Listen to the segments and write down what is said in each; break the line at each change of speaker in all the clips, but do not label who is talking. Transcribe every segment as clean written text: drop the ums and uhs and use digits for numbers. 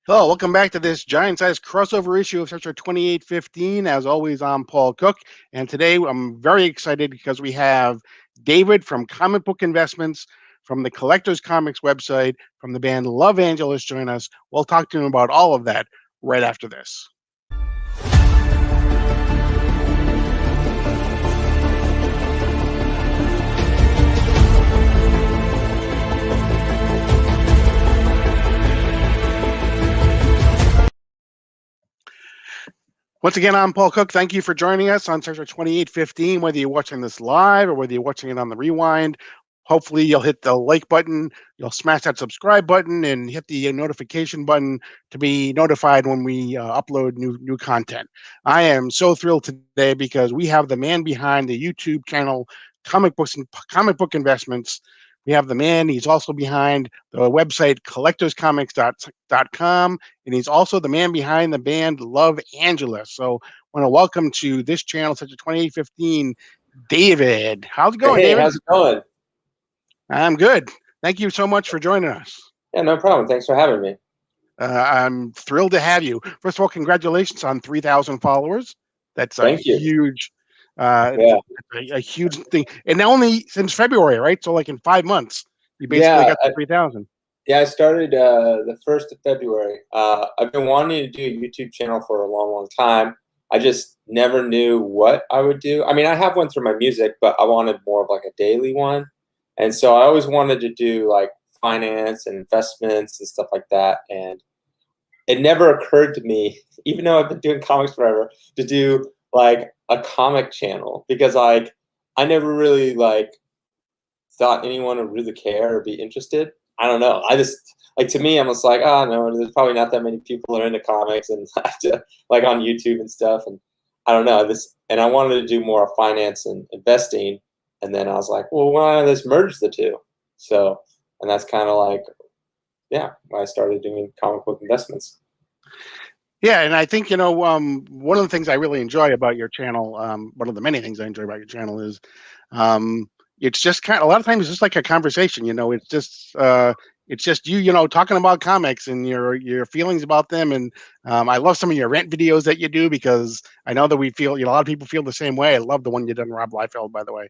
Hello, welcome back to this giant-sized crossover issue of Sector 2815. As always, I'm Paul Cook, and today I'm very excited because we have David from Comic Book Investments, from the Collectors Comics website, from the band Love Angelus join us. We'll talk to him about all of that right after this. Once again, I'm Paul Cook. Thank you for joining us on Sector 2815, whether you're watching this live or whether you're watching it on the rewind. Hopefully, you'll hit the like button, you'll smash that subscribe button, and hit the notification button to be notified when we upload new content. I am so thrilled today because we have the man behind the YouTube channel Comic Book Investments. We have the man. He's also behind the website collectorscomics.com, and he's also the man behind the band Love Angelus. So I want to welcome to this channel, Sector 2815, David. How's it going,
Hey,
David?
how's it going?
I'm good. Thank you so much for joining us.
Yeah, no problem. Thanks for having me.
I'm thrilled to have you. First of all, congratulations on 3,000 followers. That's a
Thank you.
huge,
Yeah.
a huge thing. And only since February, right? So like in 5 months, you basically
Yeah,
got to 3,000.
yeah, I started the 1st of February. I've been wanting to do a YouTube channel for a long, long time. I just never knew what I would do. I mean, I have one through my music, but I wanted more of like a daily one. And so I always wanted to do like finance and investments and stuff like that. And it never occurred to me, even though I've been doing comics forever, to do like a comic channel because like I never really like thought anyone would really care or be interested. I don't know. I just like to me, I'm just like, oh no, there's probably not that many people that are into comics and like on YouTube and stuff. And I don't know this, and I wanted to do more finance and investing. And then I was like, well, why don't I just merge the two? So, and that's kind of like, yeah, why I started doing comic book investments.
Yeah, and I think one of the things I really enjoy about your channel, one of the many things I enjoy about your channel is, it's just kind of a lot of times it's just like a conversation. It's just you, talking about comics and your feelings about them. And I love some of your rant videos that you do because I know that we feel, a lot of people feel the same way. I love the one you done, Rob Liefeld, by the way.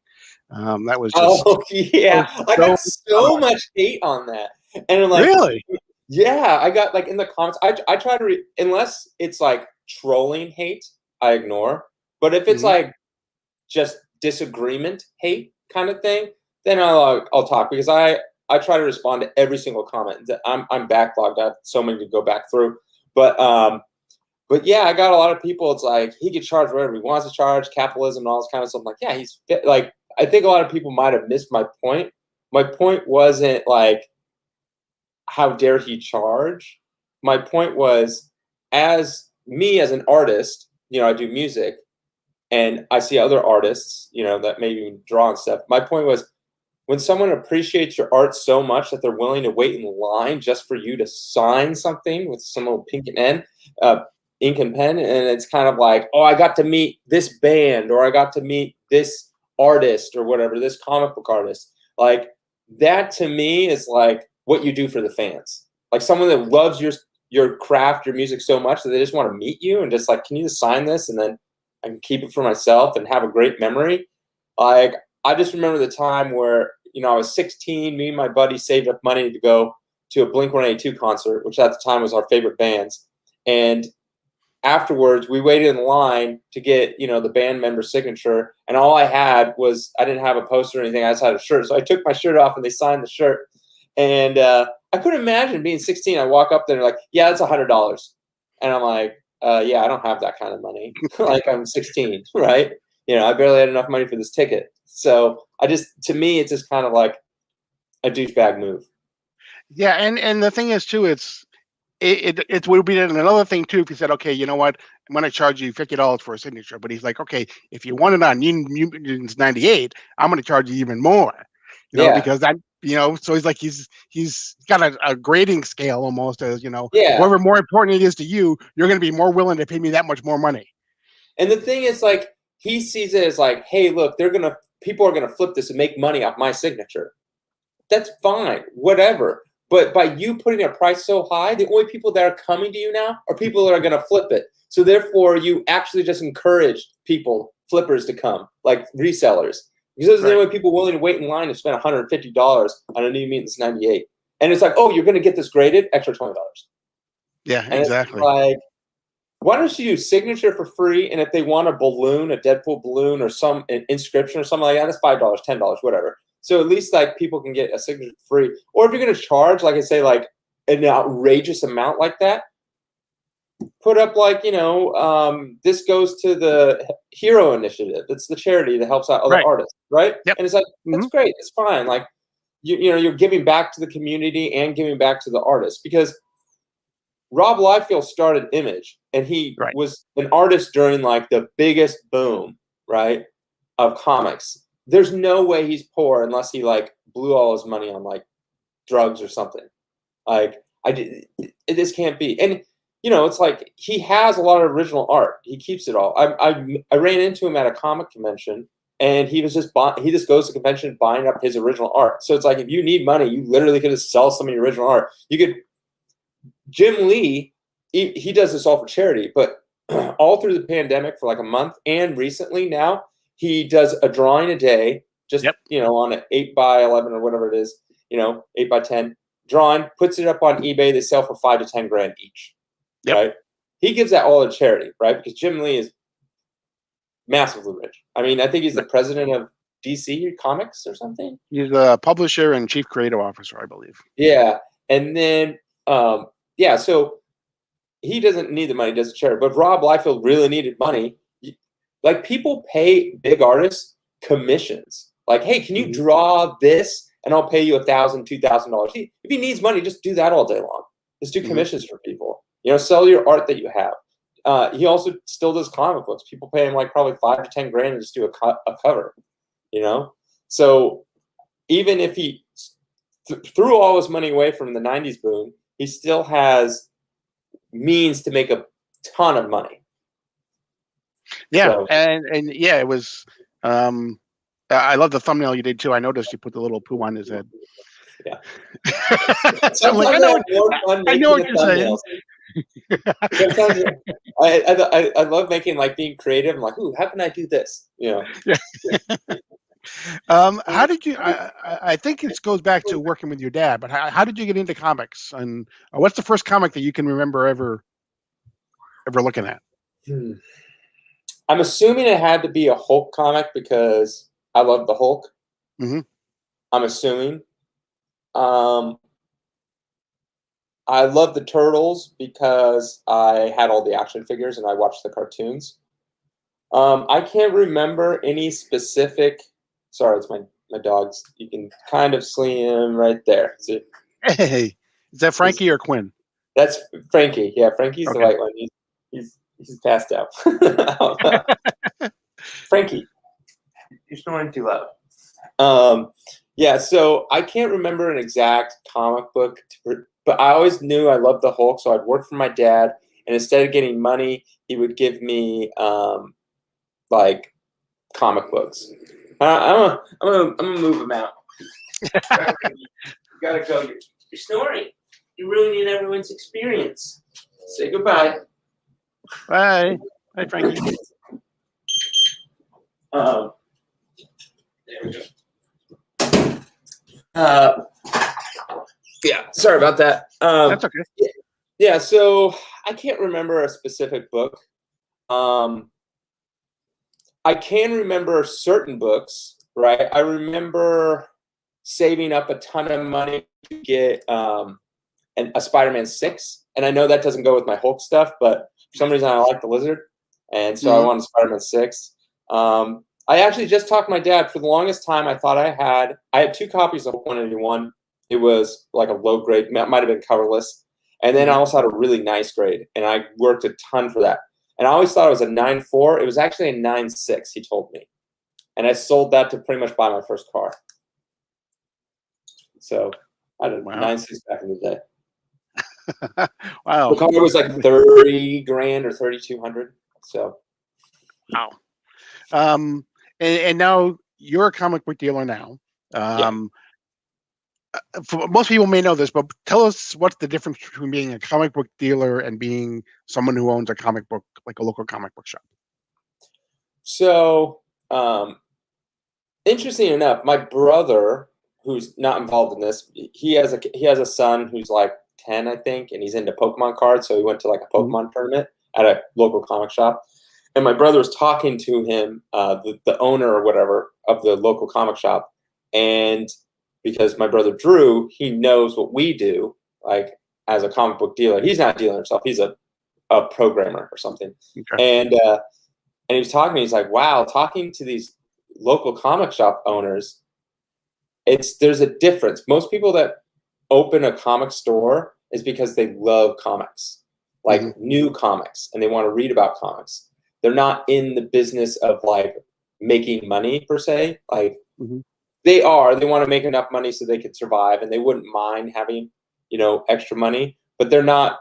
That was just
Oh yeah, I
so
got so much hate on that, and I'm like,
really.
yeah, I got like in the comments. I try to unless it's like trolling hate, I ignore. But if it's
Mhm.
like just disagreement hate kind of thing, then I'll talk because I try to respond to every single comment. I'm backlogged. I have so many to go back through, but but yeah, I got a lot of people. It's like he could charge whatever he wants to charge, capitalism and all this kind of stuff. I'm like, yeah, he's like. I think a lot of people might have missed my point. My point wasn't like how dare he charge. My point was as me as an artist, I do music and I see other artists, that maybe draw and stuff. My point was when someone appreciates your art so much that they're willing to wait in line just for you to sign something with some little pink and ink and pen, and it's kind of like, oh, I got to meet this band or I got to meet this artist or whatever, this comic book artist. Like that to me is like what you do for the fans. Like someone that loves your craft, your music so much that they just want to meet you and just like, can you just sign this and then I can keep it for myself and have a great memory. Like I just remember the time where, I was 16, me and my buddy saved up money to go to a Blink-182 concert, which at the time was our favorite bands. And afterwards we waited in line to get the band member signature, and all I had was I didn't have a poster or anything. I just had a shirt, so I took my shirt off and they signed the shirt. And I couldn't imagine being 16. I walk up there and they're like, yeah, that's $100, and I'm like, yeah, I don't have that kind of money. Like I'm 16, right? I barely had enough money for this ticket. So to me it's just kind of like a douchebag move.
Yeah, and the thing is too, it would be another thing too if he said, okay, you know what, I'm going to charge you $50 for a signature. But he's like, okay, if you want it on Mutants 98, I'm going to charge you even more,
Yeah,
because that, so he's like, he's got a grading scale almost as,
yeah.
whoever more important it is to you, you're going to be more willing to pay me that much more money.
And the thing is, like, he sees it as like, hey, look, people are gonna flip this and make money off my signature. That's fine, whatever. But by you putting a price so high, the only people that are coming to you now are people that are going to flip it. So therefore, you actually just encourage flippers to come, like resellers. Because those are the only people willing to wait in line to spend $150 on a new Mutant 98. And it's like, oh, you're going to get this graded, extra $20.
Yeah,
and
exactly.
It's like, why don't you do signature for free? And if they want a balloon, a Deadpool balloon, or an inscription or something like that, that's $5, $10, whatever. So at least like people can get a signature free. Or if you're going to charge, like I say, like an outrageous amount like that, put up like, this goes to the Hero Initiative. It's the charity that helps out other artists, right?
Yep.
And it's like, that's great. It's fine. Like, you're giving back to the community and giving back to the artists, because Rob Liefeld started Image, and he was an artist during like the biggest boom, right, of comics. There's no way he's poor unless he like blew all his money on like drugs or something. Like this can't be. And it's like he has a lot of original art. He keeps it all. I ran into him at a comic convention, and he just goes to convention buying up his original art. So it's like, if you need money, you literally could just sell some of your original art. You could. Jim Lee, he does this all for charity, but all through the pandemic for like a month, and recently now, he does a drawing a day, just on an 8x11 or whatever it is, 8x10 drawing, puts it up on eBay. They sell for $5 to $10 grand each, right? He gives that all to charity, right? Because Jim Lee is massively rich. I mean, I think he's the president of DC Comics or something.
He's a publisher and chief creative officer, I believe.
Yeah, and then so he doesn't need the money, does the charity. But Rob Liefeld really needed money. Like, people pay big artists commissions. Like, hey, can you draw this, and I'll pay you $1,000, $2,000. If he needs money, just do that all day long. Just do commissions for people. Sell your art that you have. He also still does comic books. People pay him like probably $5 to $10 grand to just do a cover. So even if he threw all his money away from the '90s boom, he still has means to make a ton of money.
Yeah, so, and yeah, it was. I love the thumbnail you did too. I noticed you put the little poo on his head.
Yeah.
So I'm like, I know what you're saying.
I love making, like, being creative. I'm like, ooh, how can I do this?
How did you? I think it goes back to working with your dad. But how did you get into comics? And what's the first comic that you can remember ever looking at?
I'm assuming it had to be a Hulk comic because I love the Hulk.
Mm-hmm.
I'm assuming. I love the Turtles because I had all the action figures and I watched the cartoons. I can't remember any specific. Sorry, it's my dogs. You can kind of see him right there. See?
Hey, is that Frankie or Quinn?
That's Frankie. Yeah, Frankie's the white one. He's passed out. Frankie, you're snoring too loud. Yeah, so I can't remember an exact comic book, but I always knew I loved the Hulk, so I'd work for my dad, and instead of getting money, he would give me like comic books. I'm gonna move him out. You gotta go. You're snoring. You ruining everyone's experience. Say goodbye.
Bye. Bye, Frankie.
There we go. Yeah, sorry about that.
That's okay.
Yeah, so I can't remember a specific book. I can remember certain books, right? I remember saving up a ton of money to get a Spider-Man 6. And I know that doesn't go with my Hulk stuff, but for some reason I like the Lizard. And so I wanted Spider-Man 6. I actually just talked to my dad. For the longest time, I thought I had 2 copies of Hulk 181. It was like a low grade, might have been coverless. And then I also had a really nice grade, and I worked a ton for that. And I always thought it was a 9.4. It was actually a 9.6, he told me. And I sold that to pretty much buy my first car. So I had a 9.6 back in the day.
Wow.
The car was like 30 grand or 3,200. So.
Wow. And now you're a comic book dealer now. for most people may know this, but tell us what's the difference between being a comic book dealer and being someone who owns a comic book, like a local comic book shop.
So, interesting enough, my brother, who's not involved in this, he has a son who's like 10, I think, and he's into Pokemon cards. So he went to like a
Mhm.
Pokemon tournament at a local comic shop, and my brother was talking to him, the owner or whatever of the local comic shop, and because my brother Drew, he knows what we do, like as a comic book dealer. He's not a dealer himself; he's a programmer or something,
Okay.
and he was talking. He's like, "Wow, talking to these local comic shop owners, there's a difference. Most people that open a comic store is because they love comics,
Hmm.
like new comics, and they want to read about comics. They're not in the business of like making money per se. Like
Hmm.
they want to make enough money so they can survive, and they wouldn't mind having extra money, but they're not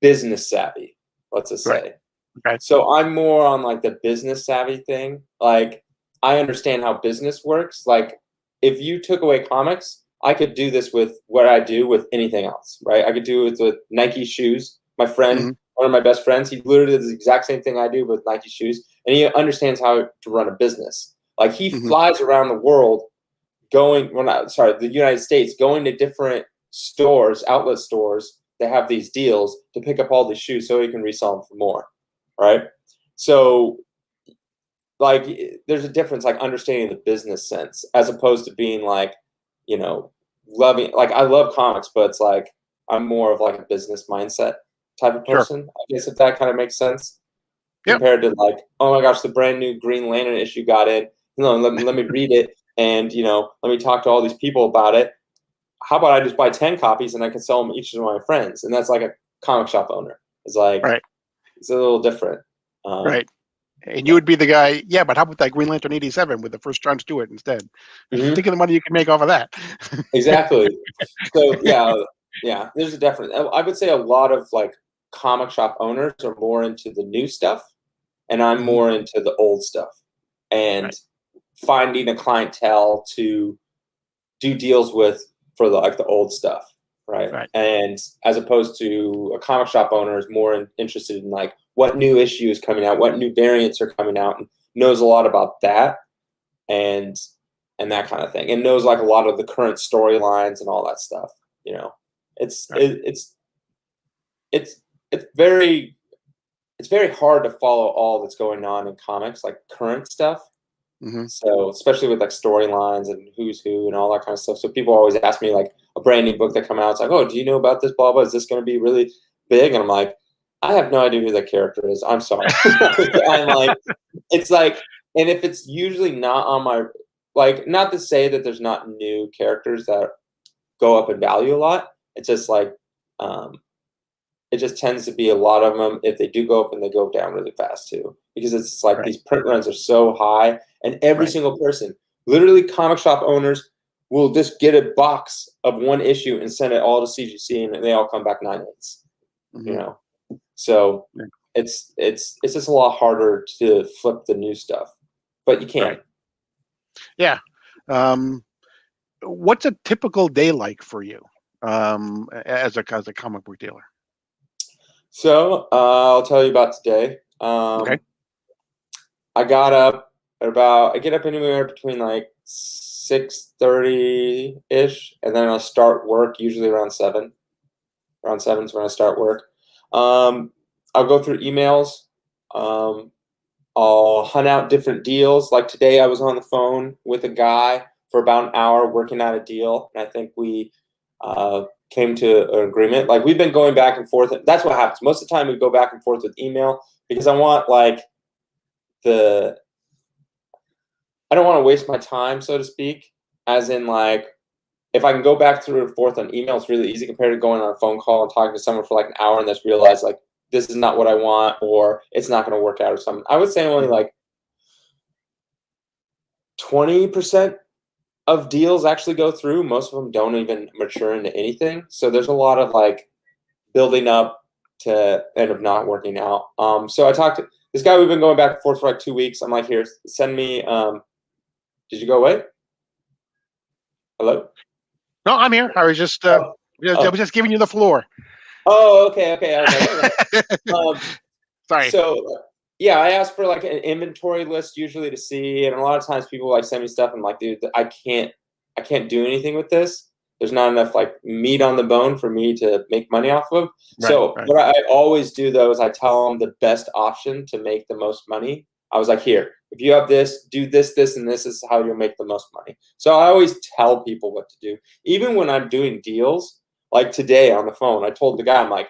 business savvy. Let's just
Right.
say.
Okay.
So I'm more on like the business savvy thing. Like I understand how business works. Like if you took away comics, I could do this with what I do with anything else, right? I could do it with Nike shoes. My friend,
Hmm.
one of my best friends, he literally does the exact same thing I do with Nike shoes, and he understands how to run a business. Like he
Hmm.
flies around the world the United States, going to different stores, outlet stores that have these deals to pick up all these shoes so he can resell them for more, right? So, like, there's a difference, like understanding the business sense as opposed to being like, you know, loving. Like, I love comics, but it's like I'm more of like a business mindset type of
Sure.
person. I guess if that kind of makes sense
Yep.
compared to like, oh my gosh, the brand new Green Lantern issue got in. Let me read it, and let me talk to all these people about it. How about I just buy 10 copies and I can sell them each to my friends? And that's like a comic shop owner. It's like
Right.
it's a little different.
Right. And you
Yeah.
would be the guy. Yeah, but how about that Green Lantern '87 with the first John Stewart instead?
Hmm.
Think of the money you can make off of that.
Exactly. So yeah. There's a difference. I would say a lot of like comic shop owners are more into the new stuff, and I'm
Hmm.
more into the old stuff, and
Right.
finding a clientele to do deals with for the old stuff, right?
Right.
And as opposed to a comic shop owner is more interested in like what new issue is coming out, what new variants are coming out, and knows a lot about that and that kind of thing, and knows like a lot of the current storylines and all that stuff. You know, it's
Right.
it, it's it's it's very it's very hard to follow all that's going on in comics, like current stuff.
Hmm.
So especially with like storylines and who's who and all that kind of stuff. So people always ask me like a brand new book that come out. It's like, oh, do you know about this? Blah blah. Is this going to be really big? And I'm like, I have no idea who that character is. I'm sorry. I'm like, it's like, and if it's usually not on my like, not to say that there's not new characters that go up in value a lot. It's just like, um, it just tends to be a lot of them. If they do go up and they go down really fast too, because it's like
Right.
these print runs are so high, and every
Right.
single person, literally comic shop owners, will just get a box of one issue and send it all to CGC, and they all come back 9/8. You
Hmm.
know, so it's just a lot harder to flip the new stuff, but you
Right.
can.
Yeah. Um, what's a typical day like for you as a comic book dealer?
So I'll tell you about today.
Okay.
I get up anywhere between like 6:30 ish, and then I start work usually around 7. Around 7 is when I start work. Um, I'll go through emails. Um, I'll hunt out different deals. Like today, I was on the phone with a guy for about an hour working out a deal, and I think we came to an agreement. Like we've been going back and forth. That's what happens most of the time. We go back and forth with email because I want like the I don't want to waste my time, so to speak. As in, like, if I can go back through and forth on email, it's really easy compared to going on a phone call and talking to someone for like an hour and just realize like this is not what I want or it's not going to work out or something. I would say only
Hmm.
like 20% of deals actually go through. Most of them don't even mature into anything. So there's a lot of like building up to end up not working out. So I talked to this guy. We've been going back and forth for like 2 weeks. I'm like, here, send me. Did you go away? Hello?
No, I'm here. I was just I
Oh,
was just giving you the floor.
okay. I was like, okay.
Sorry.
So yeah, I ask for like an inventory list usually to see, and a lot of times people like send me stuff. I'm like, dude, I can't do anything with this. There's not enough like meat on the bone for me to make money off of.
Right,
So
right.
what I always do though is I tell them the best option to make the most money. I was like, here, if you have this, do this, this, and this is how you'll make the most money. So I always tell people what to do, even when I'm doing deals. Like today on the phone, I told the guy, I'm like,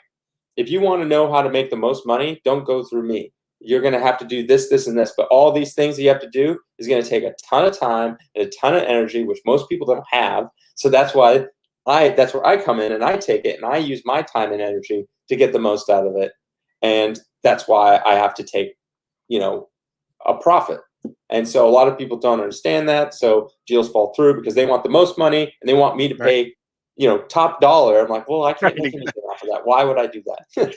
if you want to know how to make the most money, don't go through me. You're going to have to do this, this, and this. But all these things that you have to do is going to take a ton of time and a ton of energy, which most people don't have. So that's why that's where I come in and I take it and I use my time and energy to get the most out of it. And that's why I have to take, a profit. And so a lot of people don't understand that. So deals fall through because they want the most money and they want me to
Right.
pay, top dollar. I'm like, well, I can't
Right.
make anything off of that. Why would I do that?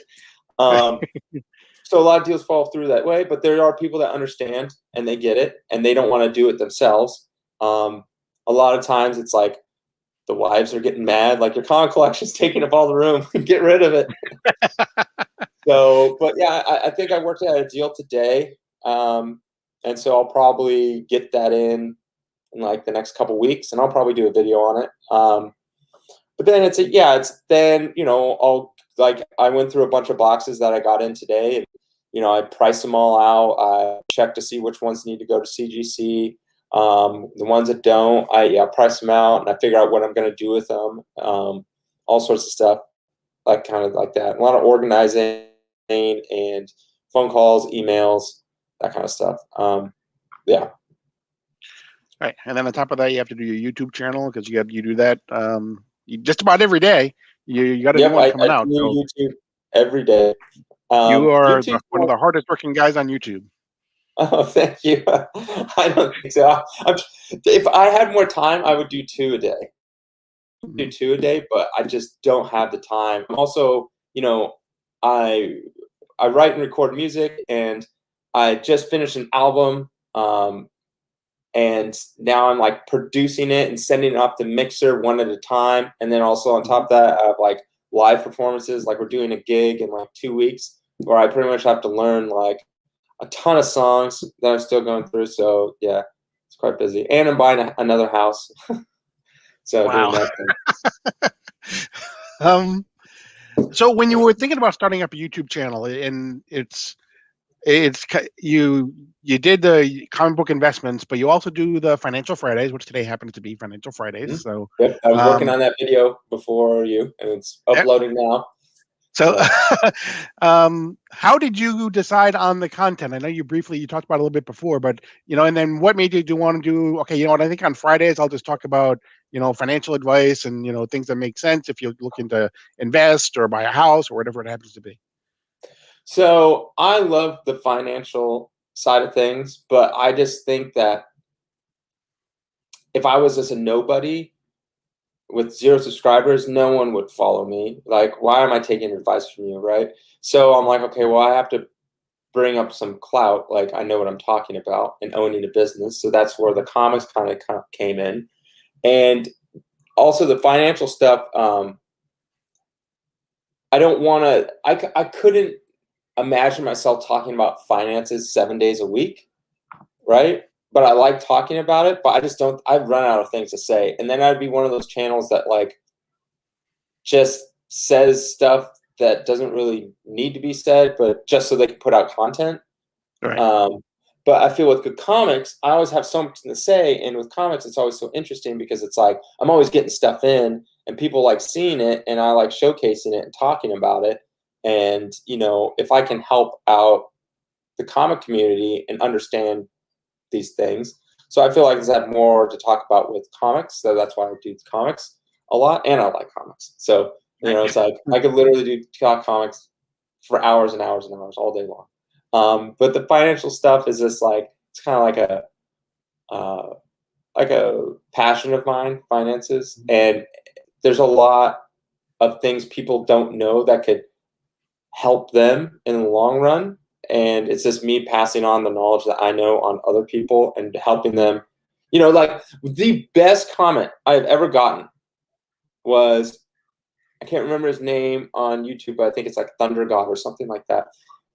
So a lot of deals fall through that way, but there are people that understand and they get it and they don't want to do it themselves. A lot of times it's like the wives are getting mad, like your con collection's taking up all the room, get rid of it. So, but yeah, I think I worked out a deal today. And so I'll probably get that in like the next couple weeks and I'll probably do a video on it. But then it's then, I'll like, I went through a bunch of boxes that I got in today and, I priced them all out. I checked to see which ones need to go to CGC. The ones that don't, I price them out and I figure out what I'm going to do with them. All sorts of stuff, like kind of like that. A lot of organizing and phone calls, emails, that kind of stuff. Yeah.
Right. And then on top of that, you have to do your YouTube channel because you do that just about every day. You got a new
Yep.
one
I
coming out.
do
So
YouTube every day.
you are
YouTube.
one of the hardest working guys on YouTube.
Oh, thank you. I don't think so. If I had more time, I would do two a day. Do
Mhm.
two a day, but I just don't have the time. I'm also, I I write and record music, and I just finished an album, and now I'm like producing it and sending it off the mixer one at a time. And then also on top
Mhm.
of that, I have like live performances. Like we're doing a gig in like 2 weeks where I pretty much have to learn like a ton of songs that I'm still going through. So yeah, it's quite busy. And I'm buying another house. So doing
Wow.
that thing.
um, so when you were thinking about starting up a YouTube channel, and you did the comic book investments, but you also do the Financial Fridays, which today happens to be Financial Fridays.
Mhm.
So,
Yep, I was working
um,
on that video before you, and it's
yeah.
uploading now.
So,
So
how did you decide on the content? I know you talked about it a little bit before, but and then what made you do want to do? Okay, you know what? I think on Fridays I'll just talk about financial advice and things that make sense if you're looking to invest or buy a house or whatever it happens to be.
so I love the financial side of things, but I just think that if I was just a nobody with 0 subscribers, no one would follow me. Like, why am I taking advice from you, right? So I'm like, okay, well, I have to bring up some clout, like I know what I'm talking about and owning a business. So that's where the comics kind of came in. And also the financial stuff, I don't want to, I couldn't imagine myself talking about finances 7 days a week, right? But I like talking about it, but I just don't, I've run out of things to say. And then I'd be one of those channels that like just says stuff that doesn't really need to be said, but just so they can put out content.
Right.
Um, but I feel with good comics, I always have something to say, and with comics, it's always so interesting because it's like I'm always getting stuff in, and people like seeing it, and I like showcasing it and talking about it. And if I can help out the comic community and understand these things, so I feel like there's that more to talk about with comics. So that's why I do comics a lot, and I like comics. So
Right.
it's like I could literally do talk comics for hours and hours and hours all day long. But the financial stuff is just like it's kind of uh, like a passion of mine, finances, and there's a lot of things people don't know that could help them in the long run. And it's just me passing on the knowledge that I know on other people and helping them. Like the best comment I've ever gotten was, I can't remember his name on YouTube, but I think it's like Thunder God or something like that.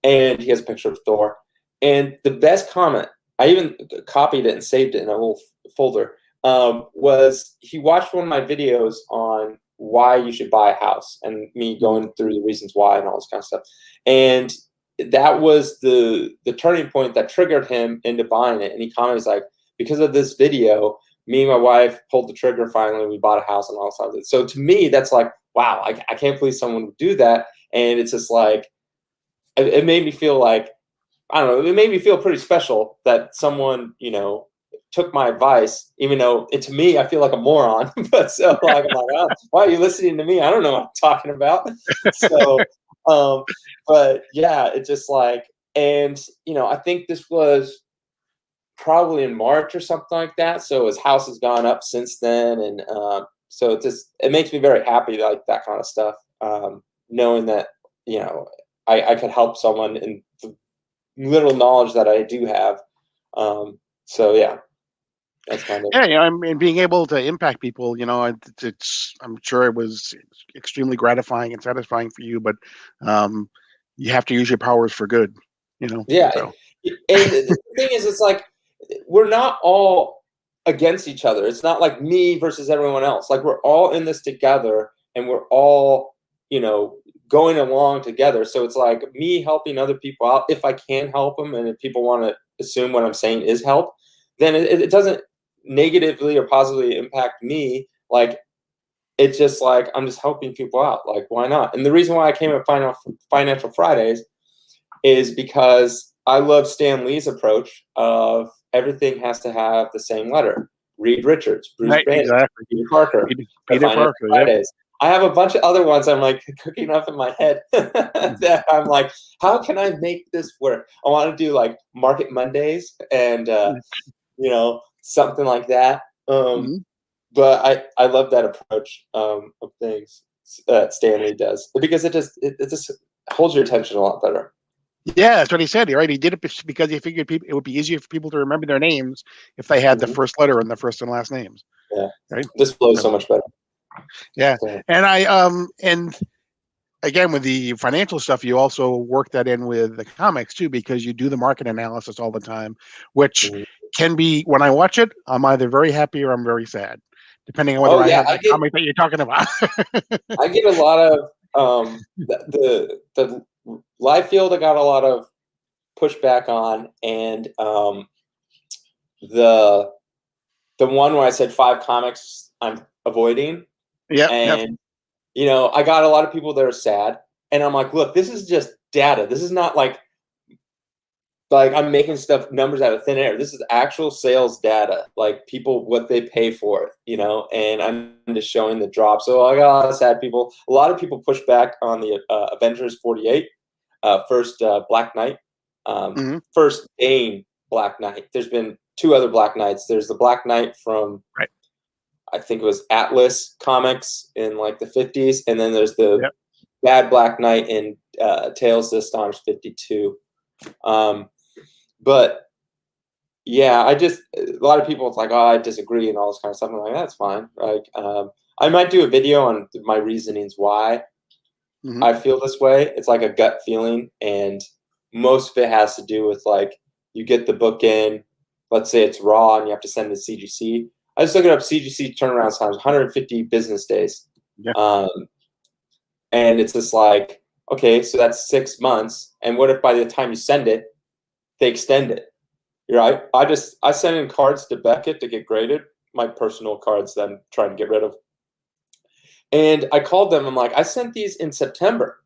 And he has a picture of Thor. And the best comment, I even copied it and saved it in a little folder, was he watched one of my videos on why you should buy a house and me going through the reasons why and all this kind of stuff. And that was the turning point that triggered him into buying it. And he commented like, because of this video, me and my wife pulled the trigger finally. We bought a house and all this stuff. So to me, that's like, wow, I can't believe someone would do that. And it's just like, it made me feel like, I don't know, it made me feel pretty special that someone, took my advice, even though to me, I feel like a moron. But so like, I'm like, oh, why are you listening to me? I don't know what I'm talking about. So, but yeah, it's just like, and, I think this was probably in March or something like that. So his house has gone up since then. And so it makes me very happy, like that kind of stuff, knowing that, I could help someone in the little knowledge that I do have. So yeah, that's kind of.
Yeah, I mean, being able to impact people, I'm sure it was extremely gratifying and satisfying for you, but you have to use your powers for good,
Yeah.
so.
And the thing is, it's like, we're not all against each other. It's not like me versus everyone else. Like, we're all in this together and we're all, going along together. So it's like me helping other people out if I can help them. And if people want to assume what I'm saying is help, then it doesn't negatively or positively impact me. Like, it's just like, I'm just helping people out. Like, why not? And the reason why I came at Financial Fridays is because I love Stan Lee's approach of everything has to have the same letter. Reed Richards, Bruce
Right,
Banner,
exactly.
Peter Parker,
Peter
Financial
Parker,
Fridays. I have a bunch of other ones I'm like cooking up in my head that I'm like, how can I make this work? I want to do like Market Mondays and something like that.
Mhm.
But I love that approach of things that Stan Lee does, because it just holds your attention a lot better.
Yeah, that's what he said. Right, he did it because he figured it would be easier for people to remember their names if they had the
Mhm.
first letter in the first and last names.
Yeah,
Right.
this flows
So,
so much better.
yeah,
So,
and and again with the financial stuff, you also work that in with the comics too, because you do the market analysis all the time, which
mhm.
can be, when I watch it, I'm either very happy or I'm very sad, depending on whether
Oh
I
yeah,
have the comic that you're talking about.
I get a lot of the live field. I got a lot of pushback on, and the the one where I said 5 comics I'm avoiding,
Yep, yep.
and I got a lot of people that are sad, and I'm like, look, this is just data. This is not like I'm making numbers out of thin air. This is actual sales data, like people what they pay for it, and I'm just showing the drop. So I got a lot of sad people. A lot of people push back on the Avengers 48, first Black Knight,
Hmm.
first Bane Black Knight. There's been 2 other Black Knights. There's the Black Knight from,
Right.
I think it was Atlas Comics in like the 50s, and then there's the
Yep.
bad Black Knight in Tales of the Astonished 52. But yeah, a lot of people, it's like, oh, I disagree and all this kind of stuff. I'm like, that's fine. Like, I might do a video on my reasonings why
Hmm.
I feel this way. It's like a gut feeling, and most of it has to do with like, you get the book in, let's say it's raw and you have to send it to CGC. I just look it up. CGC turnaround times 150 business days,
Yeah.
um, and it's just like, okay, so that's 6 months. And what if by the time you send it, they extend it? Right. I send in cards to Beckett to get graded, my personal cards that I'm trying to get rid of. And I called them. I'm like, I sent these in September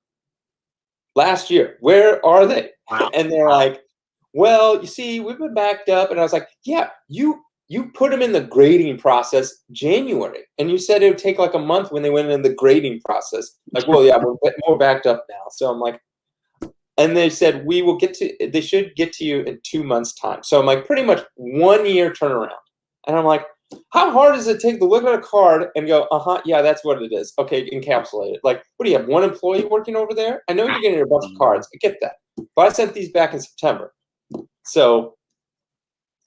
last year. Where are they?
Wow.
And they're like, well, you see, we've been backed up. And I was like, yeah, you put them in the grading process January, and you said it would take like a month when they went in the grading process. Like, well, yeah, we're backed up now. So I'm like, and they said they should get to you in 2 months' time. So I'm like, pretty much 1 year turnaround. And I'm like, how hard does it take to look at a card and go, yeah, that's what it is. Okay, encapsulate it. Like, what do you have, 1 employee working over there? I know you're getting a bunch of cards. I get that. But I sent these back in September. So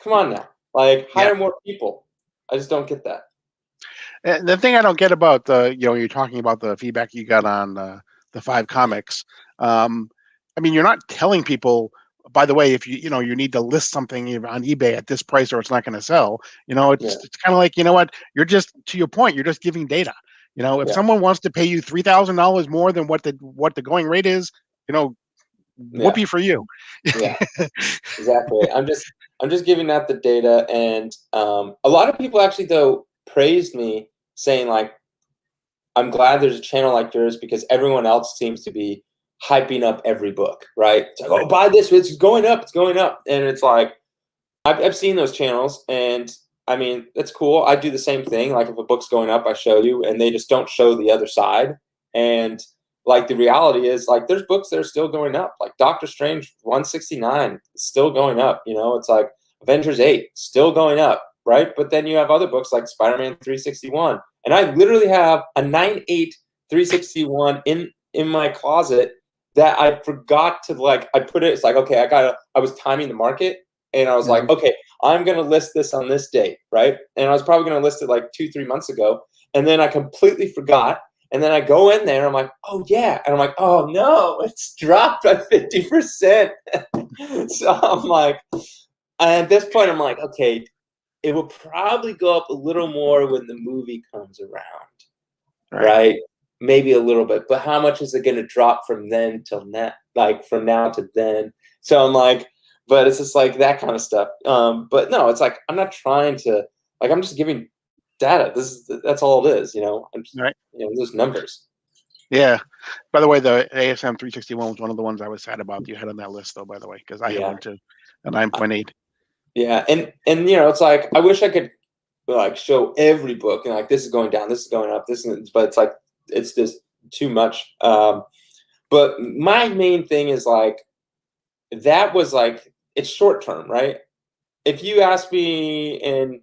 come on now. Like,
Yeah.
hire more people. I just don't get that.
And the thing I don't get about you're talking about the feedback you got on the 5 comics. I mean, you're not telling people, by the way, if you need to list something on eBay at this price or it's not going to sell. It's kind of like, what, you're just, to your point, you're just giving data. If
Yeah.
someone wants to pay you $3,000 more than what the going rate is,
Yeah.
whoopee for you.
Yeah. Exactly. I'm just giving out the data, and a lot of people actually though praised me, saying like, I'm glad there's a channel like yours because everyone else seems to be hyping up every book, right? It's like, oh, buy this, it's going up, and it's like, I've seen those channels, and I mean that's cool. I do the same thing. Like if a book's going up, I show you, and they just don't show the other side. And like the reality is, like there's books that are still going up. Like Doctor Strange 169 is still going up. It's like Avengers 8 still going up, right? But then you have other books like Spider-Man 361, and I literally have a 9/8 361 in my closet that I forgot to I put it. It's like, okay, I was timing the market. And I was like, okay, I'm going to list this on this date, right? And I was probably going to list it like 2-3 months ago. And then I completely forgot. And then I go in there and I'm like, oh, yeah. And I'm like, oh, no, it's dropped by 50%. So I'm like, at this point, I'm like, okay, it will probably go up a little more when the movie comes around, right? Maybe a little bit. But how much is it going to drop from then till now? Like from now to then? So I'm like, but it's just like that kind of stuff. But no, it's like I'm not trying to I'm just giving data. That's all it is, I'm just,
Right.
those numbers.
Yeah. By the way, the ASM 361 was one of the ones I was sad about you had on that list, though. By the way, because I had one too, a 9.8.
Yeah, and it's like I wish I could like show every book and like this is going down, this is going up, but it's like it's just too much. But my main thing is like that was like it's short term, right? If you ask me in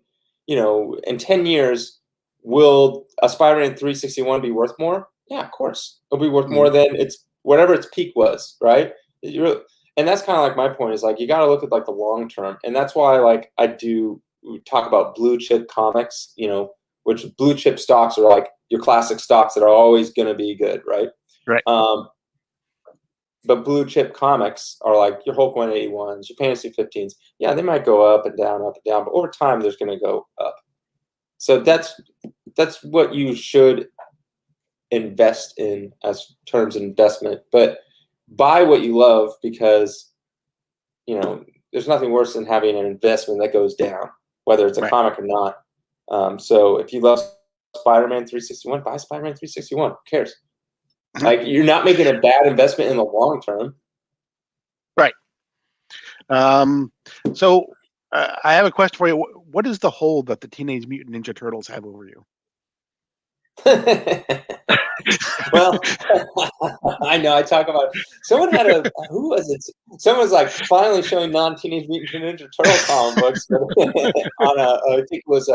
10 years, will a Spider-Man 361 be worth more? Yeah, of course. It'll be worth more than whatever its peak was, right? And that's kind of like my point is like you got to look at like the long term. And that's why like I do talk about blue chip comics, which blue chip stocks are like your classic stocks that are always going to be good, right?
Right.
But blue chip comics are like your Hulk 181s, your Fantasy 15s. Yeah, they might go up and down, but over time there's going to go up. So that's what you should invest in as terms of investment. But buy what you love because there's nothing worse than having an investment that goes down, whether it's a comic or not. So if you love Spider-Man 361, buy Spider-Man 361. Who cares? Like you're not making a bad investment in the long term.
Right. So I have a question for you. What is the hold that the Teenage Mutant Ninja Turtles have over you?
Well, I know. I talk about someone had who was it? Someone was like finally showing non-Teenage Mutant Ninja Turtle comic books on I think it was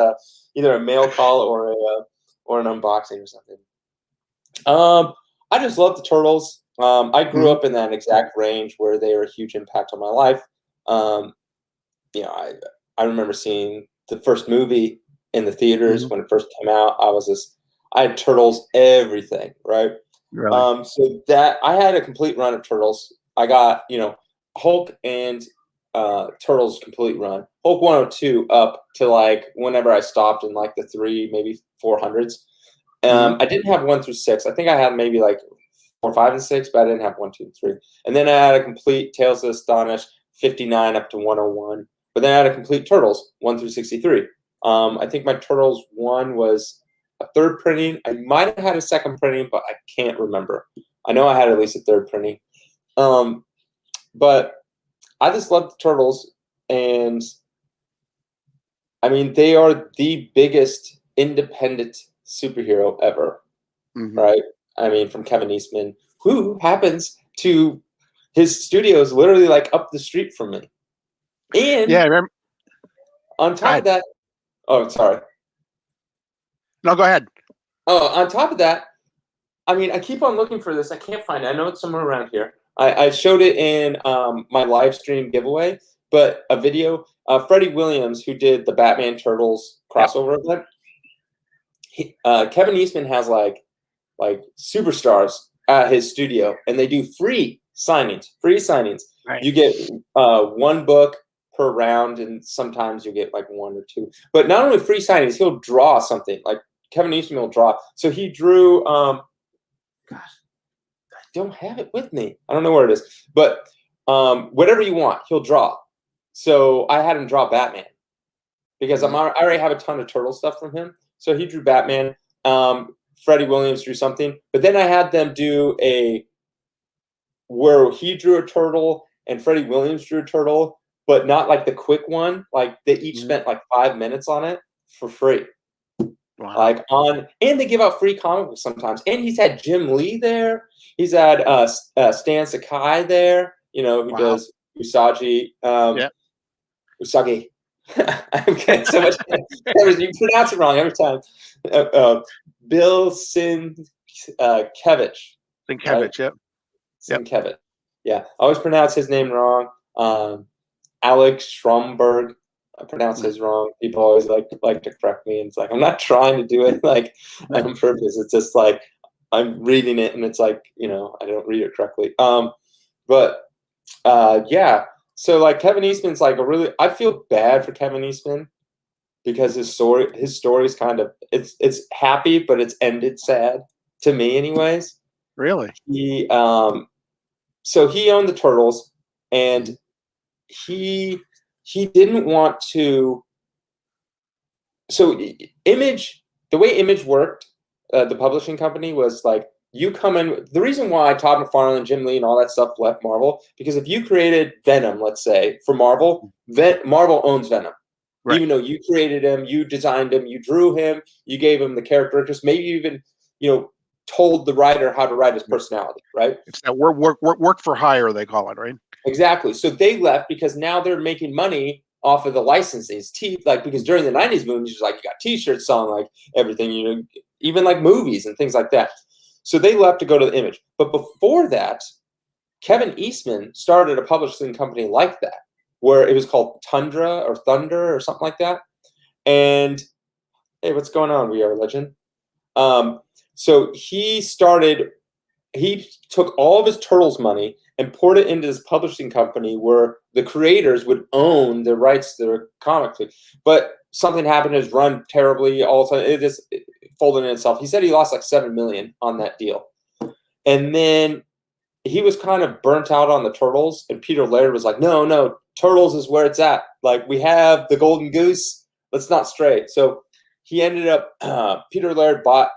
either a mail call or an unboxing or something. I just love the Turtles. I grew up in that exact range where they were a huge impact on my life. I remember seeing the first movie in the theaters when it first came out. I had Turtles everything, right?
Really?
So that I had a complete run of Turtles. I got Hulk and Turtles complete run. Hulk 102 up to like whenever I stopped in like the 3 maybe 400s. I didn't have 1 through 6. I think I had maybe like 4, 5, and 6, but I didn't have 1, 2, and 3. And then I had a complete Tales of the Astonished 59 up to 101. But then I had a complete Turtles 1 through 63. I think my Turtles 1 was a third printing. I might have had a second printing, but I can't remember. I know I had at least a third printing. But I just love the Turtles, and I mean they are the biggest independent superhero ever, right? I mean, from Kevin Eastman, who happens to his studio is literally like up the street from me. And
I remember.
On top of that, oh, sorry.
No, go ahead.
Oh, on top of that, I mean, I keep on looking for this. I can't find it. I know it's somewhere around here. I showed it in my live stream giveaway, but a video. Freddie Williams, who did the Batman Turtles crossover event, Kevin Eastman has like superstars at his studio, and they do free signings.
Right.
You get one book per round, and sometimes you get like one or two. But not only free signings, he'll draw something. Like Kevin Eastman will draw. So he drew. Gosh, I don't have it with me. I don't know where it is. But whatever you want, he'll draw. So I had him draw Batman because I already have a ton of Turtle stuff from him. So he drew Batman. Freddie Williams drew something, but then I had them do where he drew a turtle and Freddie Williams drew a turtle, but not like the quick one. Like they each spent like 5 minutes on it for free.
Wow.
And they give out free comic books sometimes. And he's had Jim Lee there. He's had Stan Sakai there. Who does Usagi. Usagi. I'm getting so much. You pronounce it wrong every time. Bill Sienkiewicz.
Sienkiewicz, yep.
Sienkiewicz. Yeah, I always pronounce his name wrong. Alex Stromberg. I pronounce his wrong. People always like to correct me, and it's like I'm not trying to do it like on purpose. It's just like I'm reading it, and it's like I don't read it correctly. Yeah. So like Kevin Eastman's like I feel bad for Kevin Eastman because his story is kind of it's happy, but it's ended sad to me anyways.
Really?
So he owned the Turtles, and he didn't want to. So the way Image worked, the publishing company was like, you come in. The reason why Todd McFarlane, Jim Lee, and all that stuff left Marvel, because if you created Venom, let's say, for Marvel, Marvel owns Venom. Right. Even though you created him, you designed him, you drew him, you gave him the characteristics, maybe you even, told the writer how to write his personality, right?
It's that work for hire, they call it, right?
Exactly. So they left because now they're making money off of the licenses. Because during the 90s movies, you got T-shirts selling like everything, even like movies and things like that. So they left to go to the Image. But before that, Kevin Eastman started a publishing company like that, where it was called Tundra or Thunder or something like that. And hey, what's going on? We Are Legend. So he took all of his Turtles money and poured it into this publishing company where the creators would own the rights to their comic. But something happened, it was run terribly all the time. It just folded in itself. He said he lost like $7 million on that deal. And then he was kind of burnt out on the Turtles, and Peter Laird was like, no, Turtles is where it's at. Like, we have the golden goose. Let's not stray. So he ended up, Peter Laird bought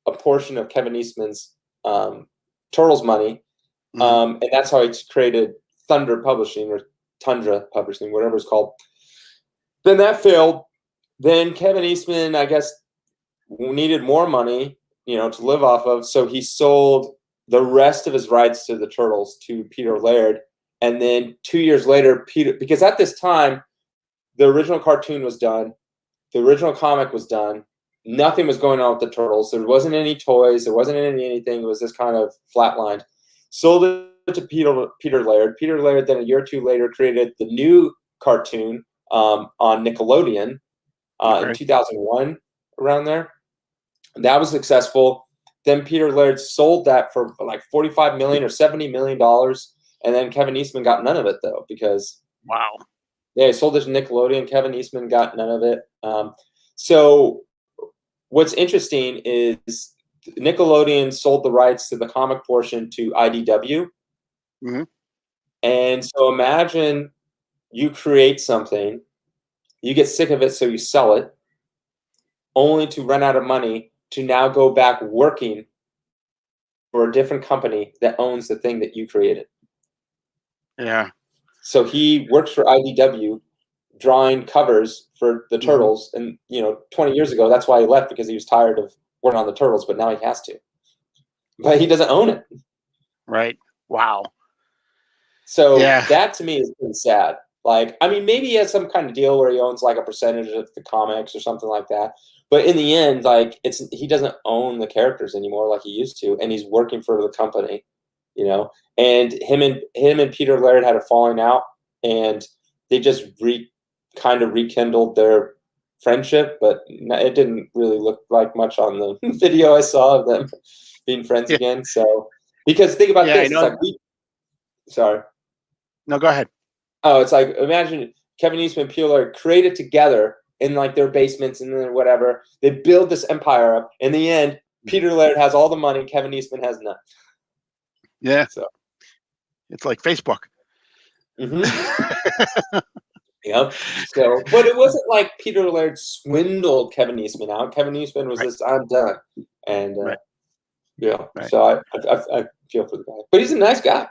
a portion of Kevin Eastman's Turtles money, and that's how he created Thunder Publishing or Tundra Publishing, whatever it's called. Then that failed. Then Kevin Eastman, I guess, needed more money, to live off of, so he sold the rest of his rights to the Turtles to Peter Laird. And then 2 years later, because at this time, the original cartoon was done, the original comic was done, nothing was going on with the Turtles. There wasn't any toys, there wasn't anything. It was just kind of flatlined. Sold it to Peter Laird. Peter Laird then a year or two later created the new cartoon on Nickelodeon in 2001, around there. That was successful. Then Peter Laird sold that for like $45 million or $70 million. And then Kevin Eastman got none of it, though, because he sold it to Nickelodeon. Kevin Eastman got none of it. So what's interesting is Nickelodeon sold the rights to the comic portion to IDW. And so imagine you create something, you get sick of it, so you sell it, only to run out of money to now go back working for a different company that owns the thing that you created.
Yeah.
So he works for IDW, drawing covers for the Turtles, and 20 years ago, that's why he left, because he was tired of working on the Turtles. But now he has to. But he doesn't own it.
Right. Wow.
So that to me is pretty sad. Like, I mean, maybe he has some kind of deal where he owns like a percentage of the comics or something like that. But in the end, like, he doesn't own the characters anymore like he used to, and he's working for the company, And him and Peter Laird had a falling out, and they just kind of rekindled their friendship, but it didn't really look like much on the video I saw of them being friends
Yeah.
again. So, because think about
Yeah, I
this, it's
know.
like sorry.
No, go ahead.
Oh, it's like imagine Kevin Eastman, Peter Laird created together in like their basements and then whatever. They build this empire up. In the end, Peter Laird has all the money, Kevin Eastman has none.
Yeah.
So,
It's like Facebook.
yep. So, but it wasn't like Peter Laird swindled Kevin Eastman out. Kevin Eastman was
Right.
just, I'm done, and
Right.
yeah.
Right.
So I feel for the guy, but he's a nice guy.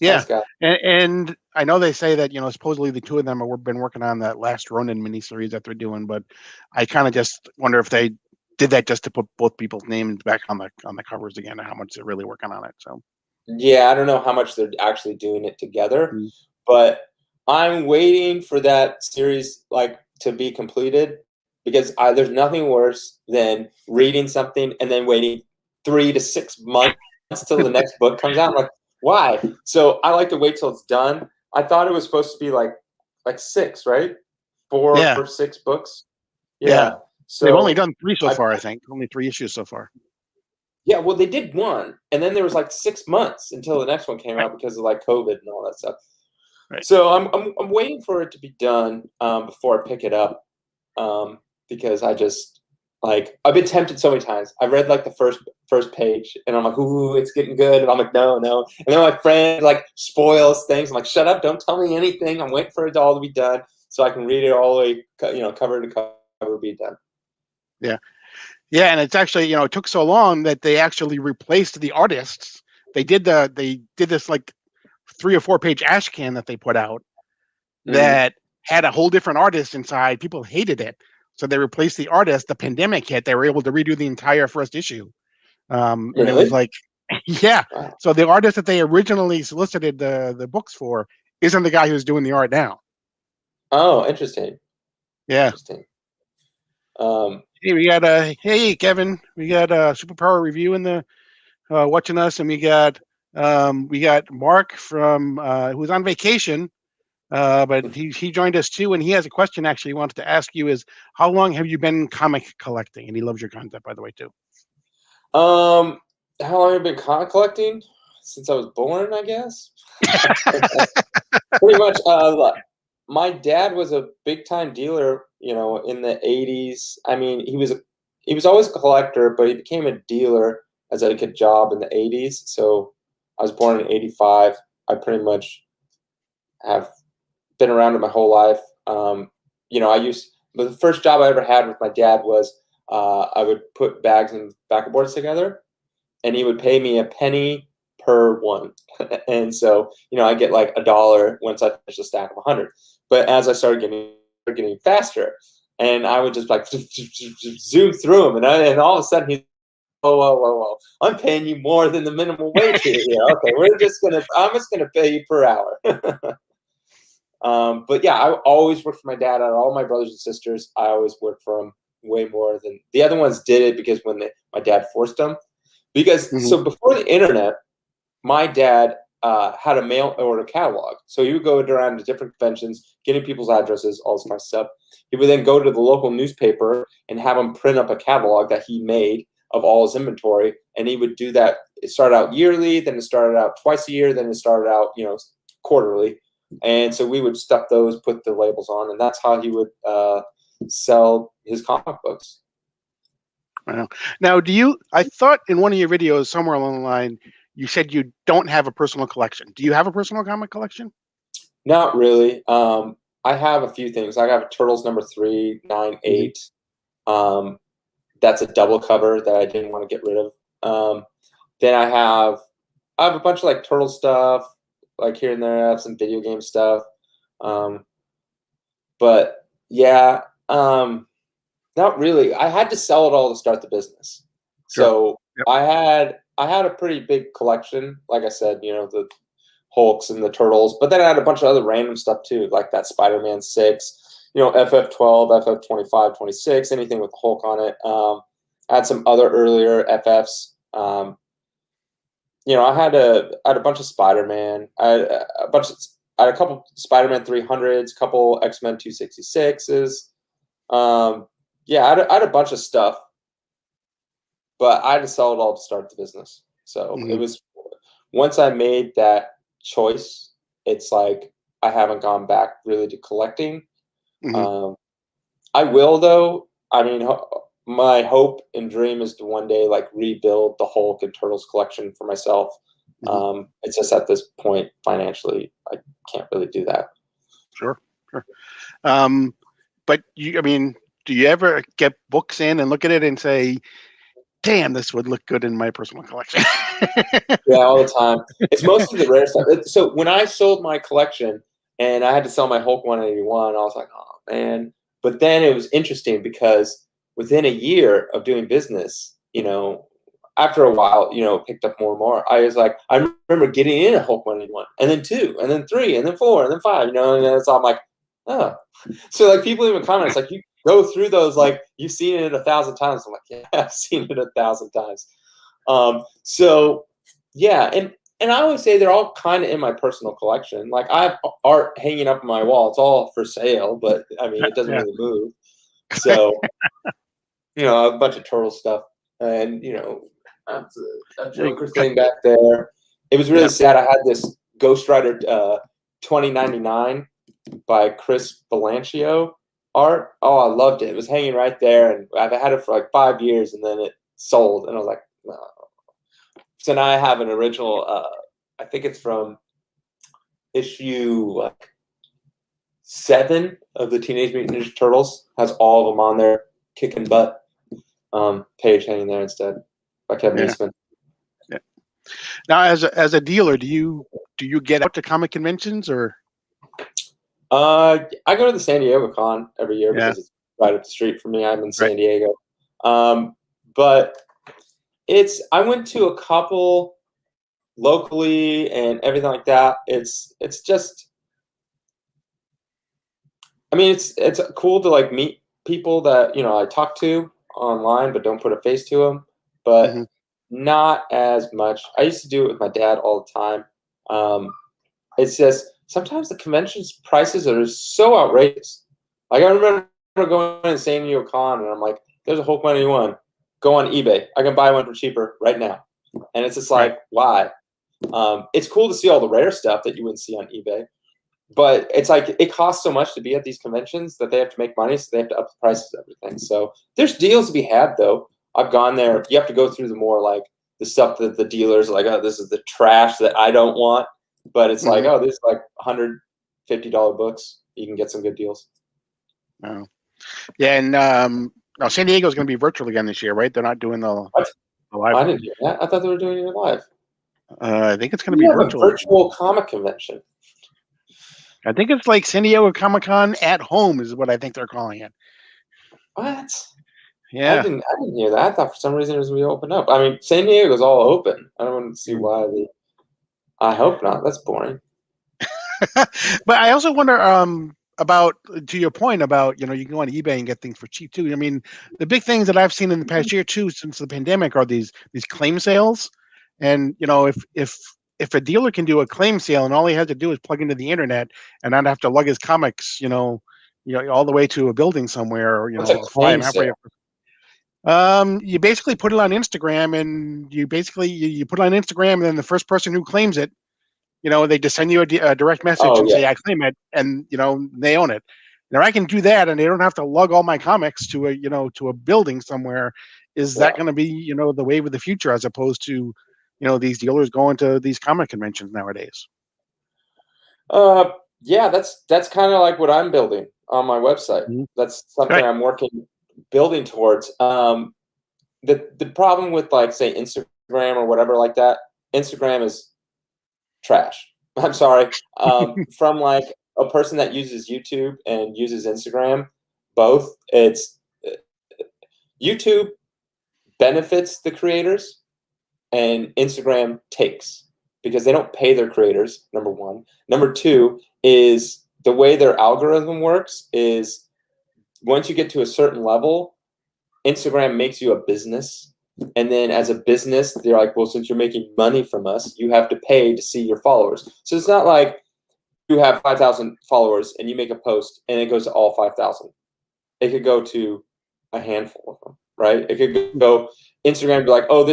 Yeah.
Nice guy.
And I know they say that, supposedly the two of them have been working on that last Ronin miniseries that they're doing, but I kind of just wonder if they did that just to put both people's names back on the covers again, and how much they're really working on it. So
Yeah, I don't know how much they're actually doing it together,
Mm.
but I'm waiting for that series like to be completed because there's nothing worse than reading something and then waiting 3 to 6 months till the next book comes out. I'm like, why? So I like to wait till it's done. I thought it was supposed to be like 6, right? 4
yeah,
or 6 books.
yeah.
Yeah.
They've only
So
done 3 so
I
far, I think. Only 3 issues so far.
yeah, well, they did one, and then there was like 6 months until the next one came
Right.
out because of like COVID and all that stuff.
Right.
So I'm waiting for it to be done before I pick it up because I just like I've been tempted so many times. I read like the first page and I'm like, ooh, it's getting good, and I'm like, no, no. And then my friend like spoils things. I'm like, shut up, don't tell me anything. I'm waiting for it all to be done so I can read it all the way, cover to cover, be done.
Yeah. Yeah, and it's actually, it took so long that they actually replaced the artists. They did this like 3 or 4 page ash can that they put out
Mm-hmm.
that had a whole different artist inside. People hated it, so they replaced the artist. The pandemic hit. They were able to redo the entire first issue, and it was
Really?
like, yeah.
Wow.
So the artist that they originally solicited the books for isn't the guy who's doing the art now.
Oh, interesting.
Yeah.
Interesting. Um,
Hey, we got hey Kevin, we got a superpower review in the watching us, and we got Mark from who's on vacation. But he joined us too, and he has a question actually he wanted to ask you is how long have you been comic collecting? And he loves your content, by the way, too.
how long have I been comic collecting? Since I was born, I guess. Pretty much. My dad was a big time dealer, in the '80s. I mean, he was always a collector, but he became a dealer as a good job in the '80s. So I was born in '85. I pretty much have been around it my whole life. The first job I ever had with my dad was I would put bags and backer boards together, and he would pay me a penny per one. And so, I get like $1 once I finish a stack of 100. But as I started getting faster, and I would just like zoom through them, and all of a sudden he's, whoa, whoa, whoa, whoa! I'm paying you more than the minimum wage here. Yeah, okay, I'm just gonna pay you per hour. But yeah, I always worked for my dad. Out of all my brothers and sisters, I always worked for him way more than the other ones did it because my dad forced them. Because
Mhm.
so before the internet, my dad had a mail order catalog. So he would go around to different conventions, getting people's addresses, all this kind of stuff. He would then go to the local newspaper and have them print up a catalog that he made of all his inventory. And he would do that. It started out yearly, then it started out twice a year, then it started out, quarterly. And so we would stuff those, put the labels on, and that's how he would sell his comic books.
Wow. Now, I thought in one of your videos somewhere along the line, you said you don't have a personal collection. Do you have a personal comic collection?
Not really. I have a few things. I have Turtles number 398. That's a double cover that I didn't want to get rid of. Then I have a bunch of like Turtle stuff, like here and there. I have some video game stuff. But yeah, not really. I had to sell it all to start the business.
Sure.
So
Yep.
I had a pretty big collection. Like I said, the Hulks and the Turtles, but then I had a bunch of other random stuff too, like that Spider-Man 6, FF12, FF25, 26, anything with the Hulk on it. I had some other earlier FFs. I had a bunch of Spider-Man. I had a couple Spider-Man 300s, couple X-Men 266s. Yeah, I had a bunch of stuff, but I had to sell it all to start the business. So it
Mhm,
was once I made that choice, it's like I haven't gone back really to collecting.
mhm,
Um, I will though. I mean, my hope and dream is to one day like rebuild the Hulk and Turtles collection for myself.
mhm.
It's just at this point financially, I can't really do that.
Sure, sure. Um, but I mean, do you ever get books in and look at it and say, "Damn, this would look good in my personal collection"?
Yeah, all the time. It's mostly the rare stuff. So when I sold my collection and I had to sell my Hulk 181, I was like, oh man. But then it was interesting because within a year of doing business, after a while, it picked up more and more. I was like, I remember getting in a Hulk 181, and then two, and then three, and then four, and then five, and then it's all I'm like, oh. So like people even comment, it's like you go through those like you've seen it 1,000 times. I'm like, yeah, I've seen it 1,000 times. So yeah, and I always say they're all kind of in my personal collection. Like I have art hanging up on my wall. It's all for sale, but I mean, it doesn't
Yeah.
really move. So I have a bunch of turtle stuff, and that's a
Yeah,
Joker thing back there. It was really
yeah.
sad. I had this Ghost Rider 2099 by Chris Belancio art. Oh, I loved it. It was hanging right there, and I've had it for like 5 years, and then it sold, and I was like, no. So now I have an original. I think it's from issue like 7 of the Teenage Mutant Ninja Turtles. Has all of them on there, kicking butt. Page hanging there instead by Kevin
Yeah.
Eastman.
Yeah. Now, as a dealer, do you get out to comic conventions or?
I go to the San Diego Con every year
Yeah.
because it's right up the street from me. I'm in
Right.
San Diego, but I went to a couple locally and everything like that. It's just, I mean, it's cool to like meet people that I talk to online, but don't put a face to them. But
Hmm.
not as much. I used to do it with my dad all the time. Um, it's just sometimes the conventions prices are so outrageous. Like I remember going to San Diego Con and I'm like, "There's a Hulk 181. Go on eBay. I can buy one for cheaper right now." And it's just
Right.
like, why? It's cool to see all the rare stuff that you wouldn't see on eBay, but it's like it costs so much to be at these conventions that they have to make money, so they have to up the prices of everything. So there's deals to be had, though. I've gone there. You have to go through the more like the stuff that the dealers are like, oh, this is the trash that I don't want. But it's like,
Hmm.
oh, this is like $150 books. You can get some good deals.
Oh. Yeah, and no, San Diego is going to be virtual again this year, right? They're not doing
What?
the live
I
one.
didn't hear that. I thought they were doing it live.
I think it's going to be
You have a
virtual again.
virtual comic convention.
I think it's like San Diego Comic Con at home is what I think they're calling it.
What? I
Yeah.
didn't. I didn't hear that. I thought for some reason it was we open up. I mean, San Diego's all open. I don't see
Mm.
why they. I hope not. That's boring.
But I also wonder about to your point about you can go on eBay and get things for cheap too. I mean, the big things that I've seen in the past year too since the pandemic are these claim sales, and if a dealer can do a claim sale and all he has to do is plug into the internet and not have to lug his comics, all the way to a building somewhere or
What's a
or fly them
claim
halfway.
sale?
You basically put it on Instagram and you put it on Instagram and then the first person who claims it, they just send you a direct message
Oh
and
yeah,
say, I claim it, and, they own it. Now I can do that and they don't have to lug all my comics to a building somewhere. Is that
yeah.
going to be, the wave of the future as opposed to, these dealers going to these comic conventions nowadays?
Uh, yeah. That's kind of like what I'm building on my website.
Mhm.
That's something
Right.
I'm working building towards. The problem with like say Instagram or whatever like that, Instagram is trash. I'm sorry. From like a person that uses YouTube and uses Instagram, both, it's YouTube benefits the creators and Instagram takes because they don't pay their creators, number one. Number two is the way their algorithm works is once you get to a certain level, Instagram makes you a business. And then as a business, they're like, well, since you're making money from us, you have to pay to see your followers. So it's not like you have 5,000 followers and you make a post and it goes to all 5,000. it could go to a handful of them, right? It could go Instagram, be like, oh,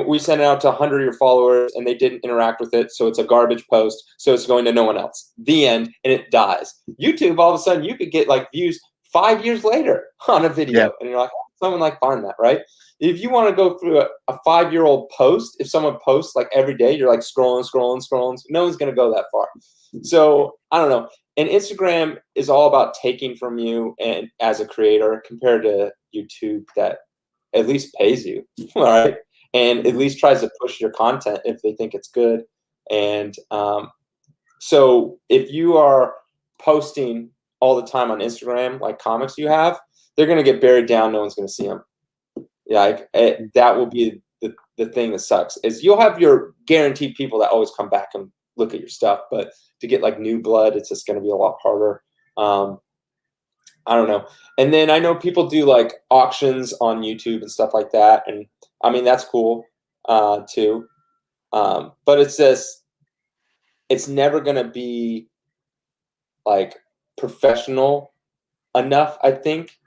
we sent it out to 100 of your followers and they didn't interact with it, so it's a garbage post, so it's going to no one else. The end, and it dies. YouTube, all of a sudden, you could get like views 5 years later on a video, and you're like, how did someone like find that, right? If you want to go through a 5-year-old post, if someone posts like every day, you're like scrolling, no one's going to go that far. So I don't know. And Instagram is all about taking from you and as a creator compared to YouTube that at least pays you, all right? And at least tries to push your content if they think it's good. And so if you are posting all the time on Instagram, like comics you have, they're going to get buried down. No one's going to see them. Yeah, that will be the thing that sucks is you'll have your guaranteed people that always come back and look at your stuff, but to get like new blood, it's just going to be a lot harder. I don't know. And then I know people do like auctions on YouTube and stuff like that, and I mean that's cool too. But it's never going to be like professional enough, I think.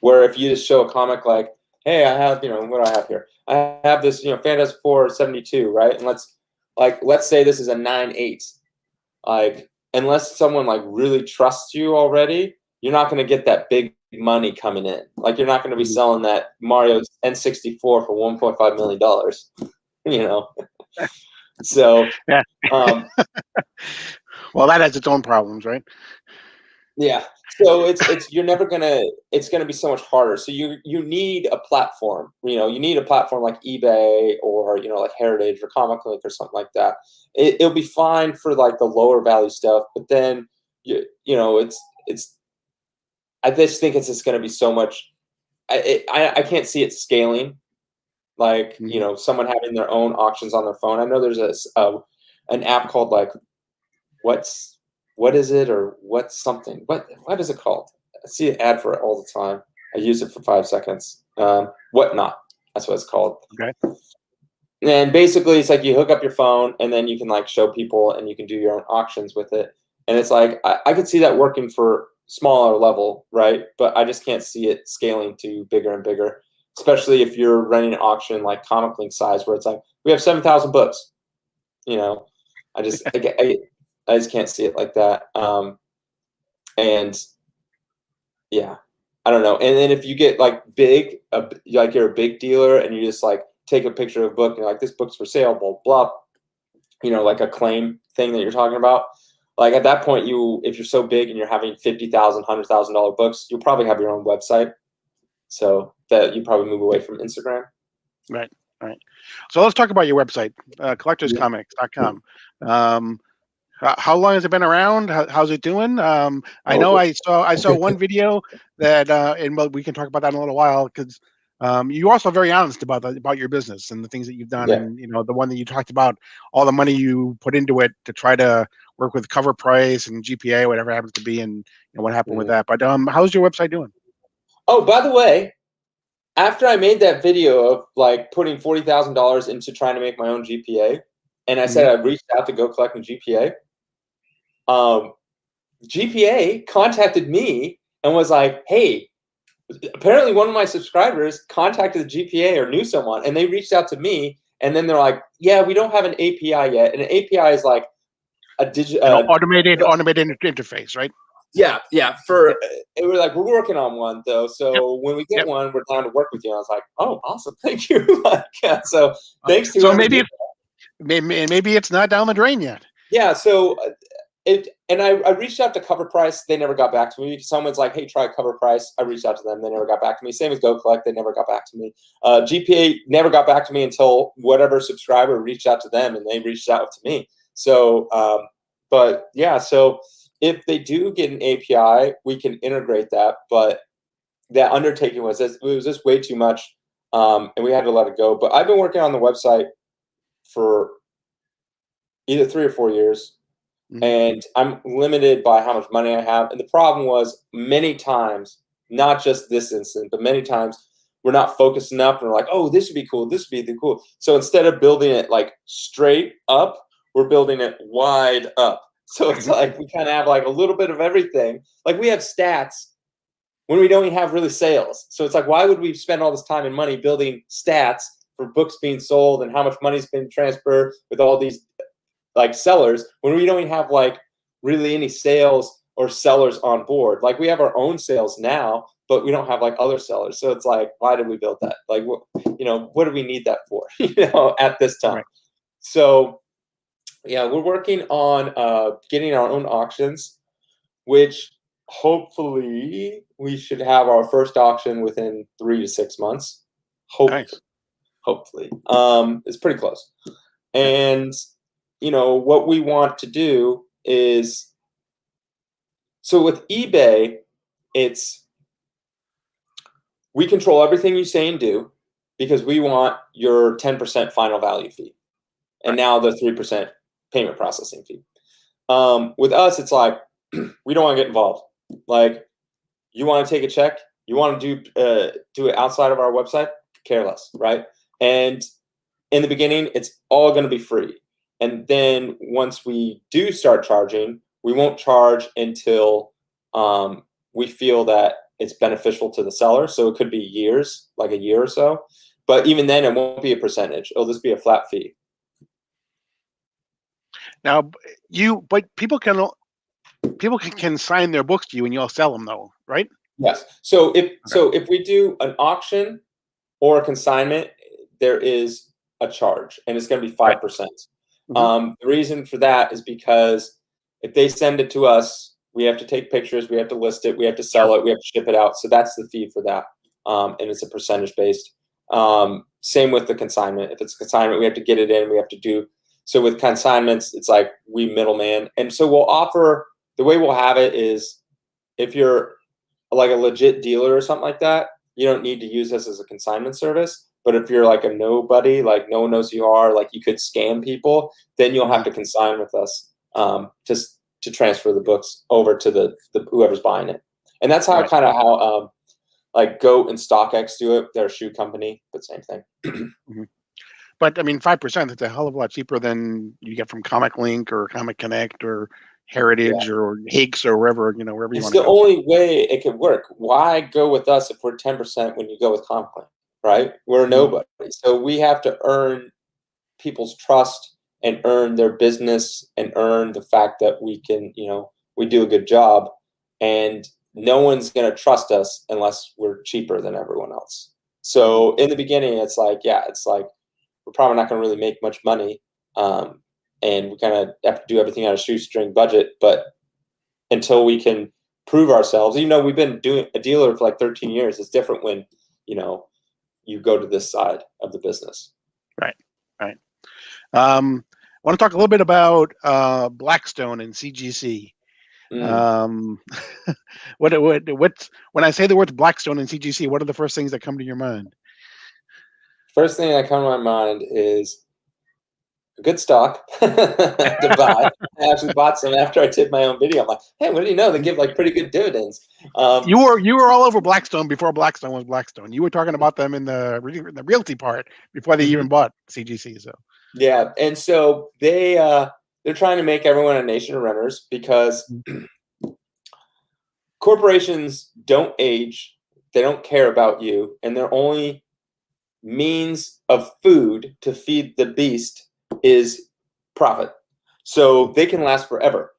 Where if you just show a comic like, hey, I have, what do I have here? I have this, Fantastic Four 72, right? And let's say this is a 9/8. Like, unless someone like really trusts you already, you're not going to get that big money coming in. Like, you're not going to be selling that Mario N64 for $1.5 million, So,
Yeah. Well, that has its own problems, right?
yeah. So it's gonna be so much harder. So you need a platform. You need a platform like eBay or like Heritage or Comic Link or something like that. It'll be fine for like the lower value stuff, but then it's. I just think it's just gonna be so much. I can't see it scaling. Like someone having their own auctions on their phone. I know there's an app called like what is it or what's something? What is it called? I see an ad for it all the time. I use it for 5 seconds. Whatnot. That's what it's called.
Okay.
And basically, it's like you hook up your phone and then you can like show people and you can do your own auctions with it. And it's like I could see that working for smaller level, right? But I just can't see it scaling to bigger and bigger, especially if you're running an auction like Comic Link size, where it's like we have 7,000 books. I just can't see it like that. And yeah, I don't know. And then if you get like big, like you're a big dealer and you just like take a picture of a book and you're like, this book's for sale, blah, blah, like a claim thing that you're talking about. Like at that point, if you're so big and you're having $50,000, $100,000 books, you'll probably have your own website. So that you probably move away from Instagram.
Right. So let's talk about your website, collectorscomics.com. How long has it been around? How's it doing? I know I saw one video that, and we can talk about that in a little while because you're also very honest about your business and the things that you've done, and the one that you talked about, all the money you put into it to try to work with cover price and GPA, whatever happens to be, and what happened with that. But how's your website doing?
Oh, by the way, after I made that video of like putting $40,000 into trying to make my own GPA, and I said I reached out to go collect a GPA. GPA contacted me and was like, hey, apparently one of my subscribers contacted the GPA or knew someone, and they reached out to me, and then they're like, yeah, we don't have an API yet. And an API is like a
automated interface, right?
Yeah. We're like, we're working on one though. So when we get one, we're down to work with you. And I was like, oh, awesome. Thank you. So thanks to
maybe it's not down the drain yet.
Yeah. So I reached out to Cover Price. They never got back to me. Someone's like, hey, try Cover Price. I reached out to them. They never got back to me. Same as Go Collect. They never got back to me. GPA never got back to me until whatever subscriber reached out to them, and they reached out to me. So, but yeah, so if they do get an API, we can integrate that. But that undertaking was just way too much, and we had to let it go. But I've been working on the website for either 3 or 4 years. And I'm limited by how much money I have. And the problem was many times, not just this instance, but many times we're not focused enough. And we're like, oh, this would be cool. This would be cool. So instead of building it like straight up, we're building it wide up. So it's like we kind of have like a little bit of everything. Like we have stats when we don't even have really sales. So it's like, why would we spend all this time and money building stats for books being sold and how much money's been transferred with all these like sellers when we don't even have like really any sales or sellers on board? Like we have our own sales now, but we don't have like other sellers. So it's like, why did we build that? Like, what do we need that for? At this time.
Right.
So yeah, we're working on getting our own auctions, which hopefully we should have our first auction within 3 to 6 months.
Nice.
Hopefully. It's pretty close. And what we want to do is, so with eBay, we control everything you say and do because we want your 10% final value fee. And now the 3% payment processing fee. With us, it's like, we don't want to get involved. Like, you want to take a check, you want to do it outside of our website, care less, right? And in the beginning, it's all going to be free. And then once we do start charging, we won't charge until we feel that it's beneficial to the seller. So it could be years, like a year or so. But even then, it won't be a percentage. It'll just be a flat fee.
Now, but people can sign their books to you and you'll sell them though, right?
Yes. So if we do an auction or a consignment, there is a charge, and it's going to be 5%. Mm-hmm. The reason for that is because if they send it to us, we have to take pictures, we have to list it, we have to sell it, we have to ship it out. So that's the fee for that, and it's a percentage based. Same with the consignment. If it's a consignment, we have to get it in. We have to do so with consignments. It's like we middleman, and so we'll offer. The way we'll have it is, if you're like a legit dealer or something like that, you don't need to use us as a consignment service. But if you're like a nobody, like no one knows who you are, like you could scam people, then you'll have to consign with us just to transfer the books over to the whoever's buying it. And that's how kind of how like Goat and StockX do it. They're a shoe company, but same thing.
Mm-hmm. But I mean, 5%, it's a hell of a lot cheaper than you get from Comic Link or Comic Connect or Heritage or Hakes or wherever, wherever you want to go.
It's the only way it could work. Why go with us if we're 10% when you go with Comic Link, right? We're nobody. So we have to earn people's trust and earn their business and earn the fact that we can, we do a good job. And no one's going to trust us unless we're cheaper than everyone else. So in the beginning, it's like we're probably not going to really make much money. And we kind of have to do everything on a shoestring budget. But until we can prove ourselves, we've been doing a dealer for like 13 years. It's different when, you go to this side of the business.
Right. I want to talk a little bit about Blackstone and CGC. What's when I say the words Blackstone and CGC, what are the first things that come to your mind?
First thing that comes to my mind is a good stock to buy. I actually bought some after I did my own video. I'm like, hey, what do you know? They give like pretty good dividends.
You were all over Blackstone before Blackstone was Blackstone. You were talking about them in the realty part before they even bought CGC. So
yeah, and so they're trying to make everyone a nation of renters because corporations don't age, they don't care about you, and their only means of food to feed the beast is profit. So they can last forever.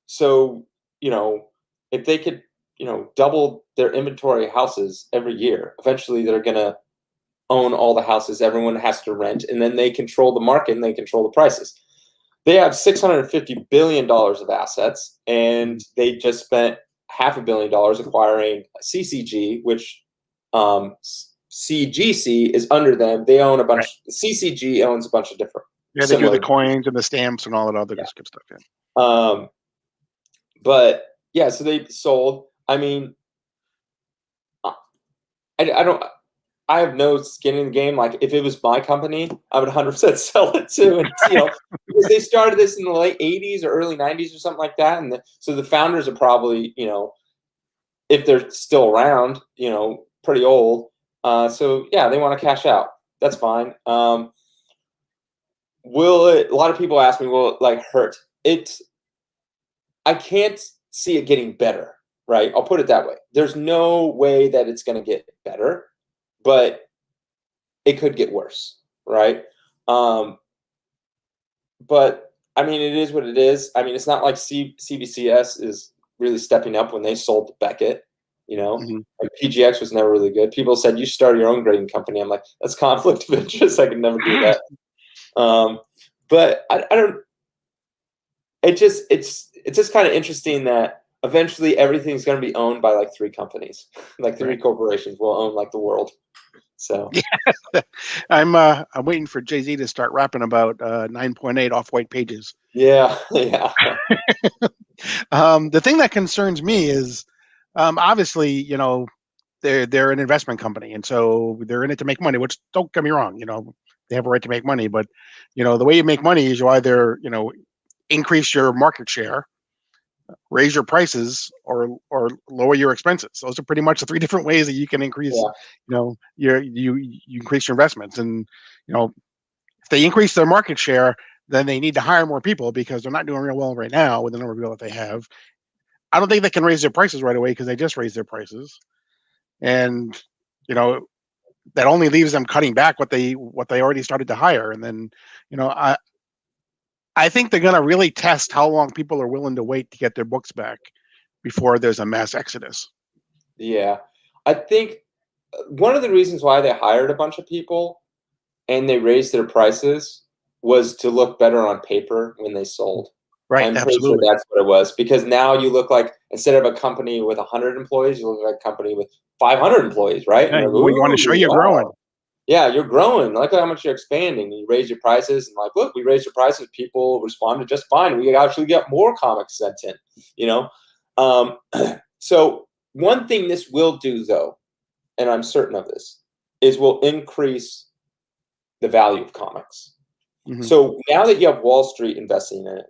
So if they could double their inventory of houses every year, eventually they're gonna own all the houses everyone has to rent, and then they control the market and they control the prices. They have $650 billion of assets, and they just spent $500 million acquiring CCG, which CGC is under them. They own a bunch. CCG owns a bunch of different.
Yeah, they do the coins and the stamps and all that other good stuff.
Yeah. But yeah, so they sold. I mean, I have no skin in the game. Like, if it was my company, I would 100% sell it too. And because they started this in the late 80s or early 90s or something like that, and so the founders are probably if they're still around, pretty old. So yeah, they want to cash out. That's fine. Will it? A lot of people ask me, will it like hurt? I can't see it getting better, right? I'll put it that way. There's no way that it's going to get better, but it could get worse, right? Um, but I mean, it is what it is. I mean, it's not like CBCS is really stepping up when they sold to Beckett, you know.
Mhm.
And PGX was never really good. People said you start your own grading company. I'm like, that's conflict of interest. I could never do that. But I don't. It's just kind of interesting that eventually everything's going to be owned by like three companies, like three
Right.
corporations will own like the world. So
I'm waiting for Jay-Z to start rapping about 9.8 off-white pages.
yeah, yeah,
The thing that concerns me is, obviously, they're an investment company, and so they're in it to make money. Which, don't get me wrong, they have a right to make money, but the way you make money is you either increase your market share, raise your prices, or lower your expenses. Those are pretty much the three different ways that you can increase,
yeah,
you increase your investments. And if they increase their market share, then they need to hire more people because they're not doing real well right now with the number of people that they have. I don't think they can raise their prices right away because they just raised their prices, and you know that only leaves them cutting back what they already started to hire. And then I think they're going to really test how long people are willing to wait to get their books back before there's a mass exodus.
yeah. I think one of the reasons why they hired a bunch of people and they raised their prices was to look better on paper when they sold.
Right,
I'm pretty sure
absolutely.
that's what it was because now you look like instead of a company with 100 employees, you look like a company with 500 employees, right? And
Yeah,
you're like,
you want to show
ooh,
you're growing.
wow. Yeah, you're growing. Look at how much you're expanding. You raise your prices, and like, look, we raised your prices. People responded just fine. We actually get more comics sent in. You know, um, so one thing this will do, though, and I'm certain of this, is will increase the value of comics.
Hmm.
So now that you have Wall Street investing in it,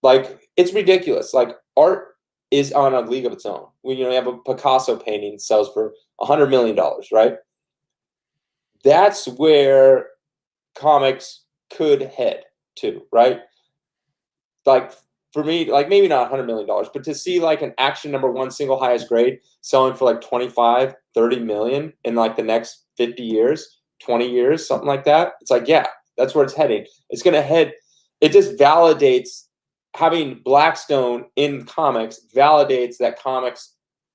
like it's ridiculous. Like art is on a league of its own. When you have a Picasso painting sells for $100 million, right? That's where comics could head to, right? Like for me, like maybe not $100 million, but to see like an action number one single highest grade selling for like 25, 30 million in like the next 50 years, 20 years, something like that. It's like, yeah, that's where it's heading. It's going to head, it just validates having Blackstone in comics validates that comics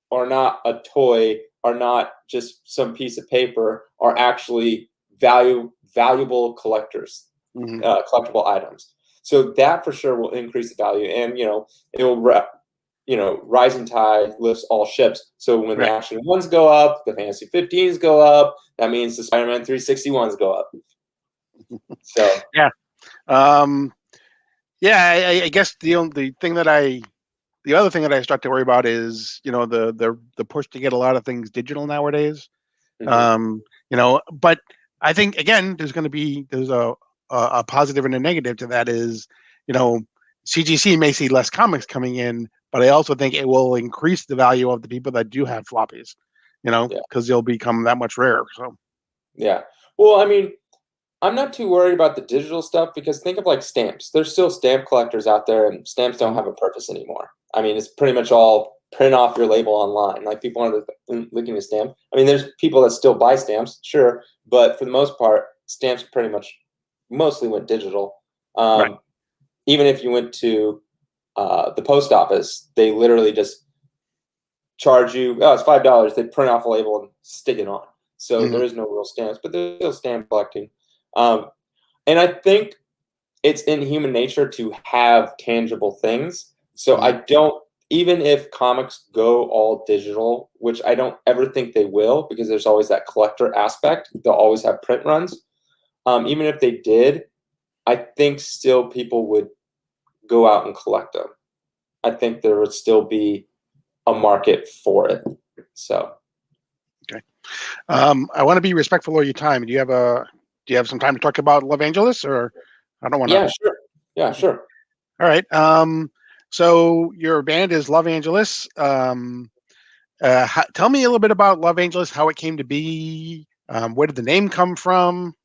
are not a toy, are not just some piece of paper, are actually valuable collectors,
Hmm.
collectible items. So that for sure will increase the value, and it will, rising tide lifts all ships. So when the
Right.
action ones go up, the fantasy 15s go up. That means the Spider-Man 361s go up. So
Yeah. Um, yeah. I guess the other thing that I start to worry about is the push to get a lot of things digital nowadays.
mhm,
But I think again, there's a positive and a negative to that. Is you know CGC may see less comics coming in, but I also think it will increase the value of the people that do have floppies.
yeah,
Because they'll become that much rarer. So
yeah. Well, I mean, I'm not too worried about the digital stuff because think of like stamps. There's still stamp collectors out there, and stamps don't
mhm.
have a purpose anymore. I mean, it's pretty much all print off your label online. Like people aren't looking at stamp. I mean, there's people that still buy stamps, sure, but for the most part, stamps pretty much mostly went digital.
Right.
Um, Even if you went to the post office, they literally just charge you. Oh, it's $5. They print off a label and stick it on. So
Hmm.
there is no real stamps, but there's still stamp collecting. Um, and I think it's in human nature to have tangible things. So I
Hmm.
don't, even if comics go all digital, which I don't ever think they will, because there's always that collector aspect. They'll always have print runs. Even if they did, I think still people would go out and collect them. I think there would still be a market for it. So
Okay. I want to be respectful of your time. Do you have some time to talk about Love Angeles, or I don't want to?
yeah, sure. Yeah, sure.
All right. So your band is Love Angeles. Tell me a little bit about Love Angeles, how it came to be. Where did the name come from?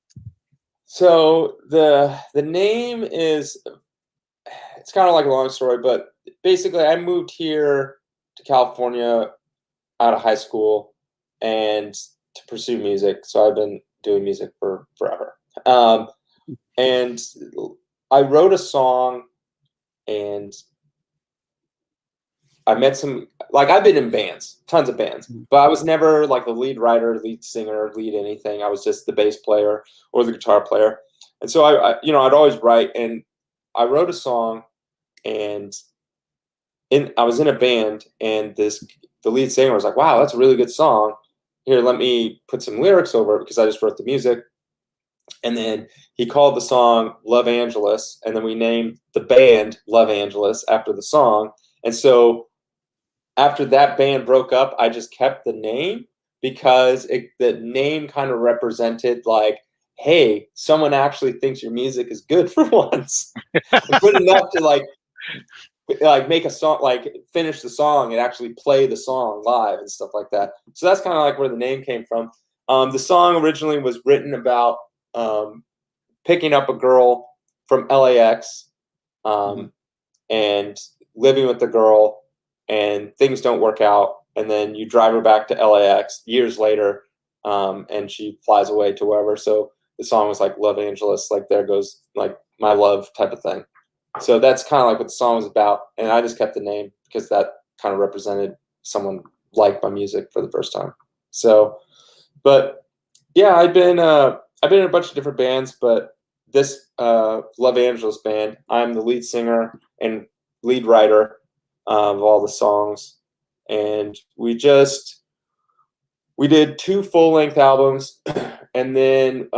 So the name is it's kind of like a long story, but basically I moved here to California out of high school and to pursue music. So I've been doing music for forever. And I wrote a song, and I met some, like, I've been in bands, tons of bands, but I was never like the lead writer, lead singer, lead anything. I was just the bass player or the guitar player. And so I'd always write, and I wrote a song, and I was in a band, and the lead singer was like, "Wow, that's a really good song. Here, let me put some lyrics over it," because I just wrote the music. And then he called the song Love Angeles, and then we named the band Love Angeles after the song. And so after that band broke up, I just kept the name because the name kind of represented, like, hey, someone actually thinks your music is good for once. Good enough to like make a song, like finish the song and actually play the song live and stuff like that. So that's kind of like where the name came from. The song originally was written about picking up a girl from LAX and living with the girl, and things don't work out, and then you drive her back to LAX years later, and she flies away to wherever. So the song was like Love Angeles, like there goes like my love type of thing. So that's kind of like what the song was about, and I just kept the name because that kind of represented someone liked my music for the first time. So, but yeah, I've been in a bunch of different bands, but this Love Angeles band, I'm the lead singer and lead writer of all the songs, and we did 2 full-length albums, and then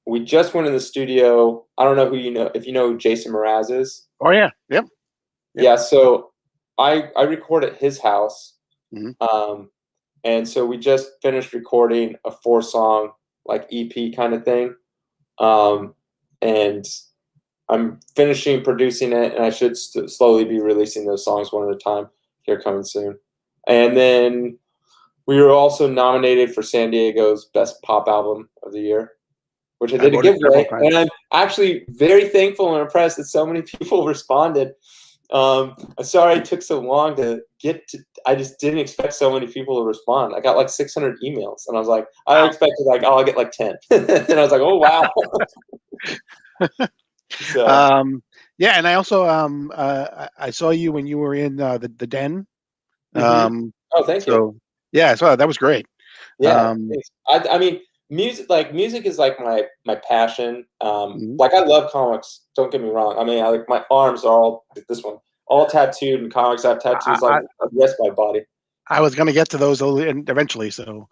we just went in the studio. I don't know if you know who Jason Mraz is.
Oh yeah, yep.
Yeah, so I record at his house, and so we just finished recording a 4-song like EP kind of thing, and I'm finishing producing it, and I should slowly be releasing those songs one at a time here coming soon. And then we were also nominated for San Diego's Best Pop Album of the Year, which I did a giveaway, and I'm actually very thankful and impressed that so many people responded. I'm sorry it took so long to get to. I just didn't expect so many people to respond. I got like 600 emails, and I was like, I expected like, oh, I'll get like 10, and I was like, oh wow. So.
Yeah, and I also I saw you when you were in the Den.
Oh, thank you.
Yeah, so that was great.
Yeah, I mean, music is like my passion. Like, I love comics. Don't get me wrong. I mean, like my arms are all this one, all tattooed in comics. I have tattoos like the rest of my body.
I was going to get to those eventually. So.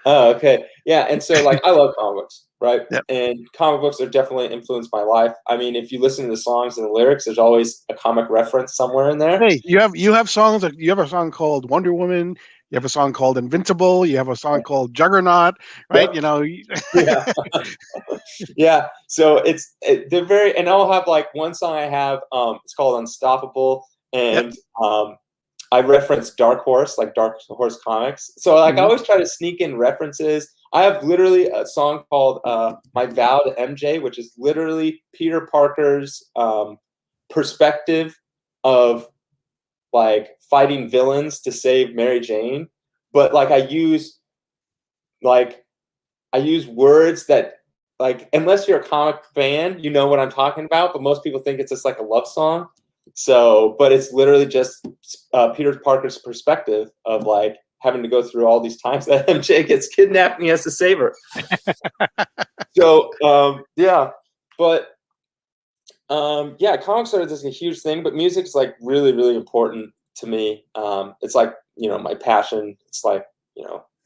Oh, okay. Yeah, and so like I love comic books, right?
Yep.
And comic books are definitely influenced my life. I mean, if you listen to the songs and the lyrics, there's always a comic reference somewhere in there.
Hey, you have songs. You have a song called Wonder Woman. You have a song called Invincible. You have a song called Juggernaut, right?
Yep. Yeah. Yeah. So they're very, and I'll have like one song I have. It's called Unstoppable, and I reference Dark Horse, like Dark Horse comics. So like I always try to sneak in references. I have literally a song called My Vow to MJ, which is literally Peter Parker's perspective of like fighting villains to save Mary Jane. But like I use words that, like, unless you're a comic fan, you know what I'm talking about, but most people think it's just like a love song. So, but it's literally just Peter Parker's perspective of like having to go through all these times that MJ gets kidnapped and he has to save her. So, yeah, but yeah, comics are just a huge thing, but music's like really, really important to me. It's like, my passion. It's like,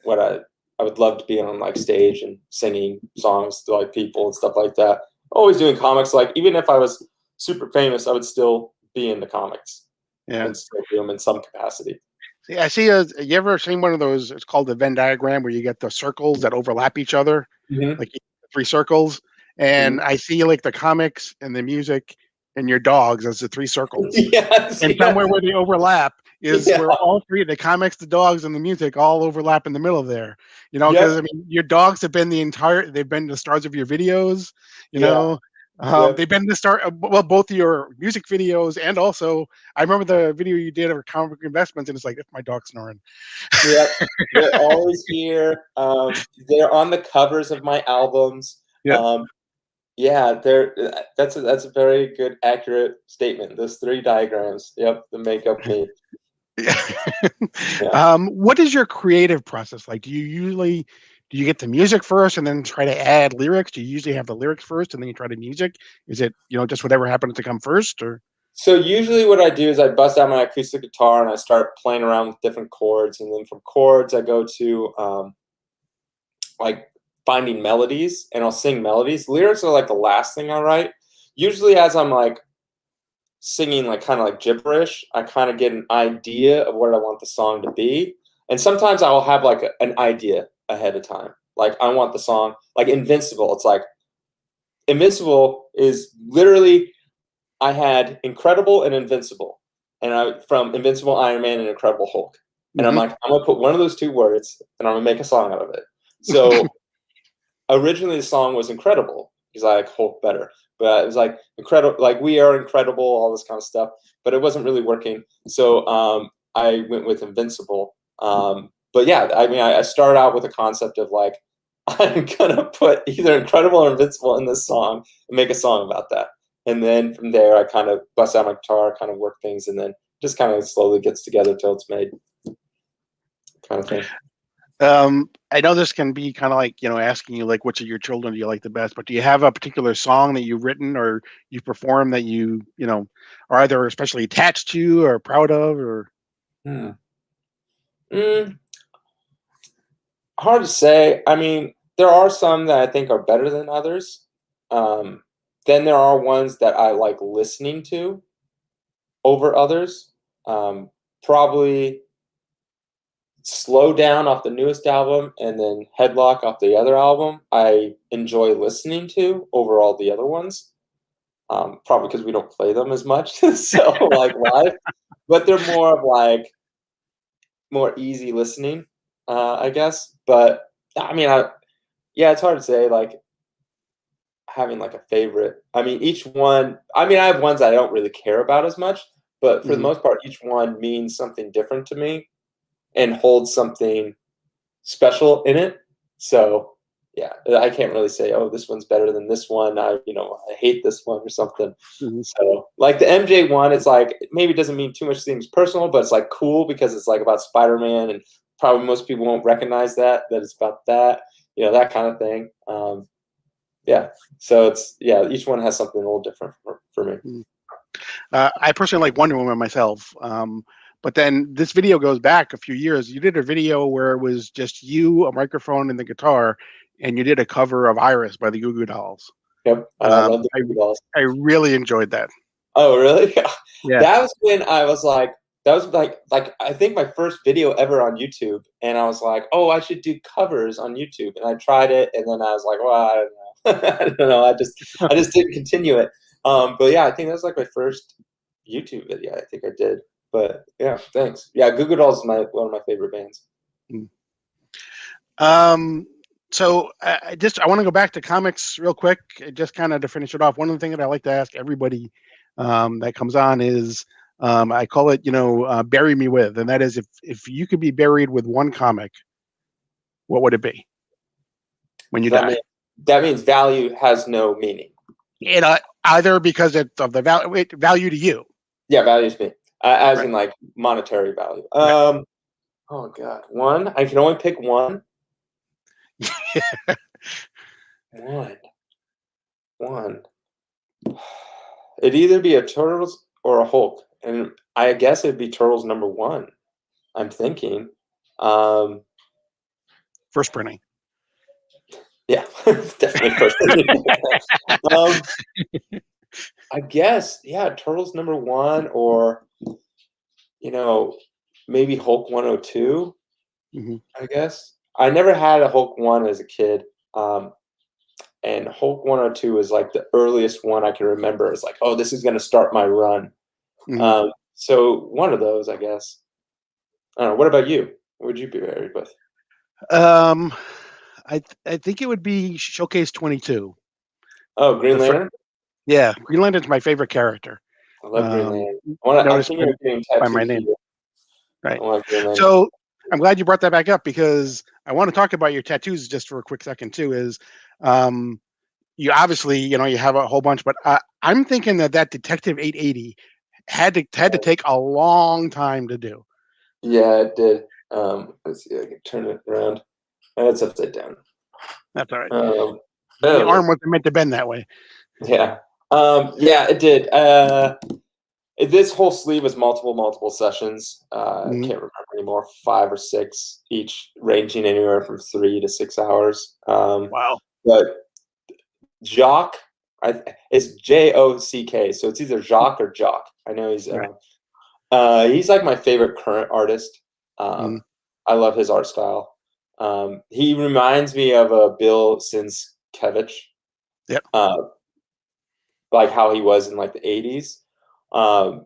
what I would love to be on like stage and singing songs to like people and stuff like that. Always doing comics. Like, even if I was super famous, I would still be in the comics and still do them in some capacity.
See, I see. You ever seen one of those? It's called the Venn diagram, where you get the circles that overlap each other, like 3 circles. And I see like the comics and the music and your dogs as the 3 circles.
Yes,
and somewhere where they overlap is where all 3, the comics, the dogs, and the music all overlap in the middle there. Because I mean, your dogs have been they've been the stars of your videos.
Yep.
They've been the start of, well, both your music videos and also I remember the video you did of comic book investments, and it's like, that's my dog snoring.
Yep. They're always here. They're on the covers of my albums.
Yeah.
Yeah, they're that's a very good, accurate statement. Those three diagrams, yep, that make up me. Yeah.
What is your creative process like? Do you get the music first and then try to add lyrics? Do you usually have the lyrics first and then you try the music? Is it, just whatever happens to come first, or?
So usually what I do is I bust out my acoustic guitar and I start playing around with different chords, and then from chords I go to like finding melodies, and I'll sing melodies. Lyrics are like the last thing I write. Usually as I'm like singing like kind of like gibberish, I kind of get an idea of what I want the song to be. And sometimes I'll have like an idea ahead of time. Like I want the song like Invincible. It's like Invincible is literally I had Incredible and Invincible. And I from Invincible Iron Man and Incredible Hulk. And I'm
Mhm.
like, I'm gonna put one of those two words and I'm gonna make a song out of it. So originally the song was Incredible because I like Hulk better. But it was like incredible, like we are incredible, all this kind of stuff. But it wasn't really working. So I went with Invincible. But yeah, I mean, I started out with a concept of like, I'm gonna put either Incredible or Invincible in this song and make a song about that. And then from there, I kind of bust out my guitar, kind of work things, and then just kind of slowly gets together till it's made, kind of thing.
I know this can be kind of like, asking you like, which of your children do you like the best, but do you have a particular song that you've written or you perform that are either especially attached to or proud of, or?
Hmm. Mm, hard to say. I mean, there are some that I think are better than others. Um, then there are ones that I like listening to over others. Probably Slow Down off the newest album and then Headlock off the other album. I enjoy listening to over all the other ones. Probably because we don't play them as much, so like live. But they're more of like more easy listening, I guess. But I mean, yeah, it's hard to say. Like having like a favorite. I mean, each one. I mean, I have ones I don't really care about as much, but for the
Mhm.
most part, each one means something different to me and holds something special in it. So yeah, I can't really say, oh, this one's better than this one. I hate this one or something.
Mhm.
So like the MJ one, it's like maybe it doesn't mean too much things personal, but it's like cool because it's like about Spider-Man, and probably most people won't recognize that it's about that, that kind of thing. Yeah. So each one has something a little different for me.
Mhm. I personally like Wonder Woman myself. But then this video goes back a few years. You did a video where it was just you, a microphone, and the guitar, and you did a cover of Iris by the Goo Goo Dolls.
Yep. I
Um,
love the
I
Boogie Dolls.
I really enjoyed that.
Oh, really?
Yeah.
That was when I was like, that was like I think my first video ever on YouTube, and I was like, oh, I should do covers on YouTube, and I tried it, and then I was like, well, I don't know, I don't know, I just didn't continue it. But yeah, I think that was like my first YouTube video. I think I did, but yeah, thanks. Yeah, Goo Goo Dolls is one of my favorite bands.
Mm. Um, so I want to go back to comics real quick, just kind of to finish it off. One of the things that I like to ask everybody that comes on is, I call it, bury me with, and that is, if you could be buried with one comic, what would it be when you
That
die?
means that means value has no meaning.
Either because of the value to you.
Yeah, value is me, as
Right.
in like monetary value.
Right.
Oh God, one. I can only pick one. One. One. It'd either be a Turtles or a Hulk, and I guess it'd be Turtles number one. I'm thinking. Um,
First printing.
yeah, definitely first. um, I guess, yeah, Turtles number one, or you know, maybe Hulk 102.
Hmm.
I guess I never had a Hulk one as a kid. Um, and Hulk 102 is like the earliest one I can remember. It's like, oh, this is going to start my run.
Hmm.
So one of those, I guess. I don't know. What about you? What would you be buried with?
Um, I think it would be Showcase 22.
Oh, Green
The fir-
Lantern.
Yeah, Green Lantern's my favorite character.
I love Green Lantern. I'm
Noticed
thinking of getting
by my
tattooed
name,
here. I
right?
want Green Lantern.
So I'm glad you brought that back up because I want to talk about your tattoos just for a quick second too. Is um, you obviously you have a whole bunch, but I'm thinking that Detective 880 had to take a long time to do.
Yeah, it did. Let's see, I can turn it around. It's upside down.
That's all right.
Um,
The
oh,
arm wasn't meant to bend that way.
yeah. Yeah, it did. This whole sleeve was multiple sessions. I
Mhm.
can't remember anymore. 5 or 6 each, ranging anywhere from 3 to 6 hours.
Wow.
But Jock, it's Jock, so it's either Jacques or Jock. I know
Right.
he's like my favorite current artist.
Mhm.
I love his art style. He reminds me of a Bill Sienkiewicz,
Yep.
uh, like how he was in like the 80s. Um,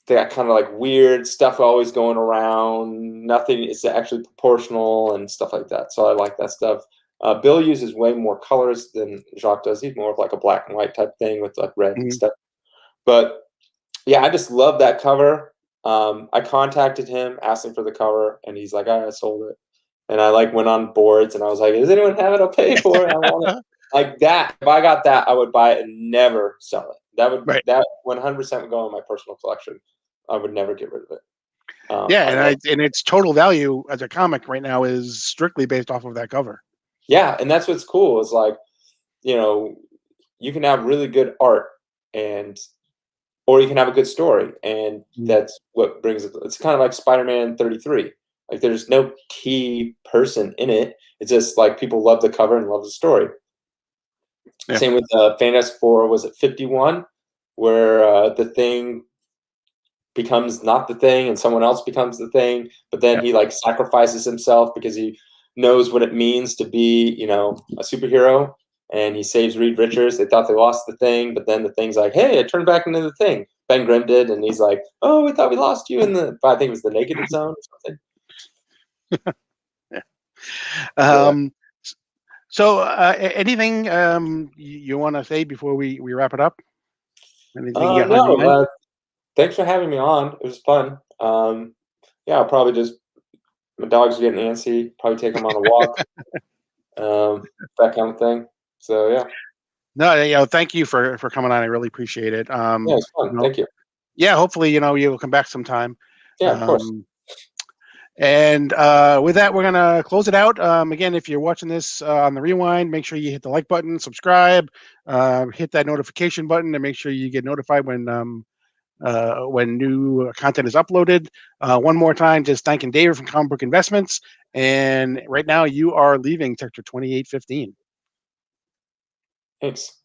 they got kind of like weird stuff always going around. Nothing is actually proportional and stuff like that. So I like that stuff. Bill uses way more colors than Jacques does. He's more of like a black and white type thing with like red and
Mhm.
stuff. But yeah, I just love that cover. I contacted him, asked him for the cover, and he's like, "I sold it." And I like went on boards, and I was like, "Does anyone have it? I'll pay for it. I want it." Like that. If I got that, I would buy it and never sell it.
Right.
That 100% would go in my personal collection. I would never get rid of it.
Yeah,
I love.
and its total value as a comic right now is strictly based off of that cover.
Yeah, and that's what's cool is like, you know, you can have really good art and or you can have a good story, and
Mhm.
that's what brings it. It's kind of like Spider-Man 33. Like there's no key person in it. It's just like people love the cover and love the story.
Yeah.
Same with Fantastic Four. Was it 51, where the Thing becomes not the Thing and someone else becomes the Thing, but then
Yeah.
he like sacrifices himself because he knows what it means to be, a superhero, and he saves Reed Richards. They thought they lost the Thing, but then the Thing's like, "Hey, I turned back into the Thing." Ben Grimm did, and he's like, "Oh, we thought we lost you in the," I think it was the negative zone or something.
Yeah.
Yeah.
Um, so, anything you want to say before we wrap it up? Anything you got on your
No.
mind?
Thanks for having me on. It was fun. Yeah, I'll probably just my dog's getting antsy. Probably take him on a walk. That kind of thing. So yeah,
No, thank you for coming on. I really appreciate it.
yeah, it's fun. Thank you.
Yeah, hopefully, you'll come back sometime.
Yeah, of course.
Um, and with that, we're gonna close it out. Again, if you're watching this on the rewind, make sure you hit the like button, subscribe, hit that notification button, and make sure you get notified when new content is uploaded. One more time, just thanking David from Comic Book Investments. And right now, you are leaving Sector 2815.
Thanks.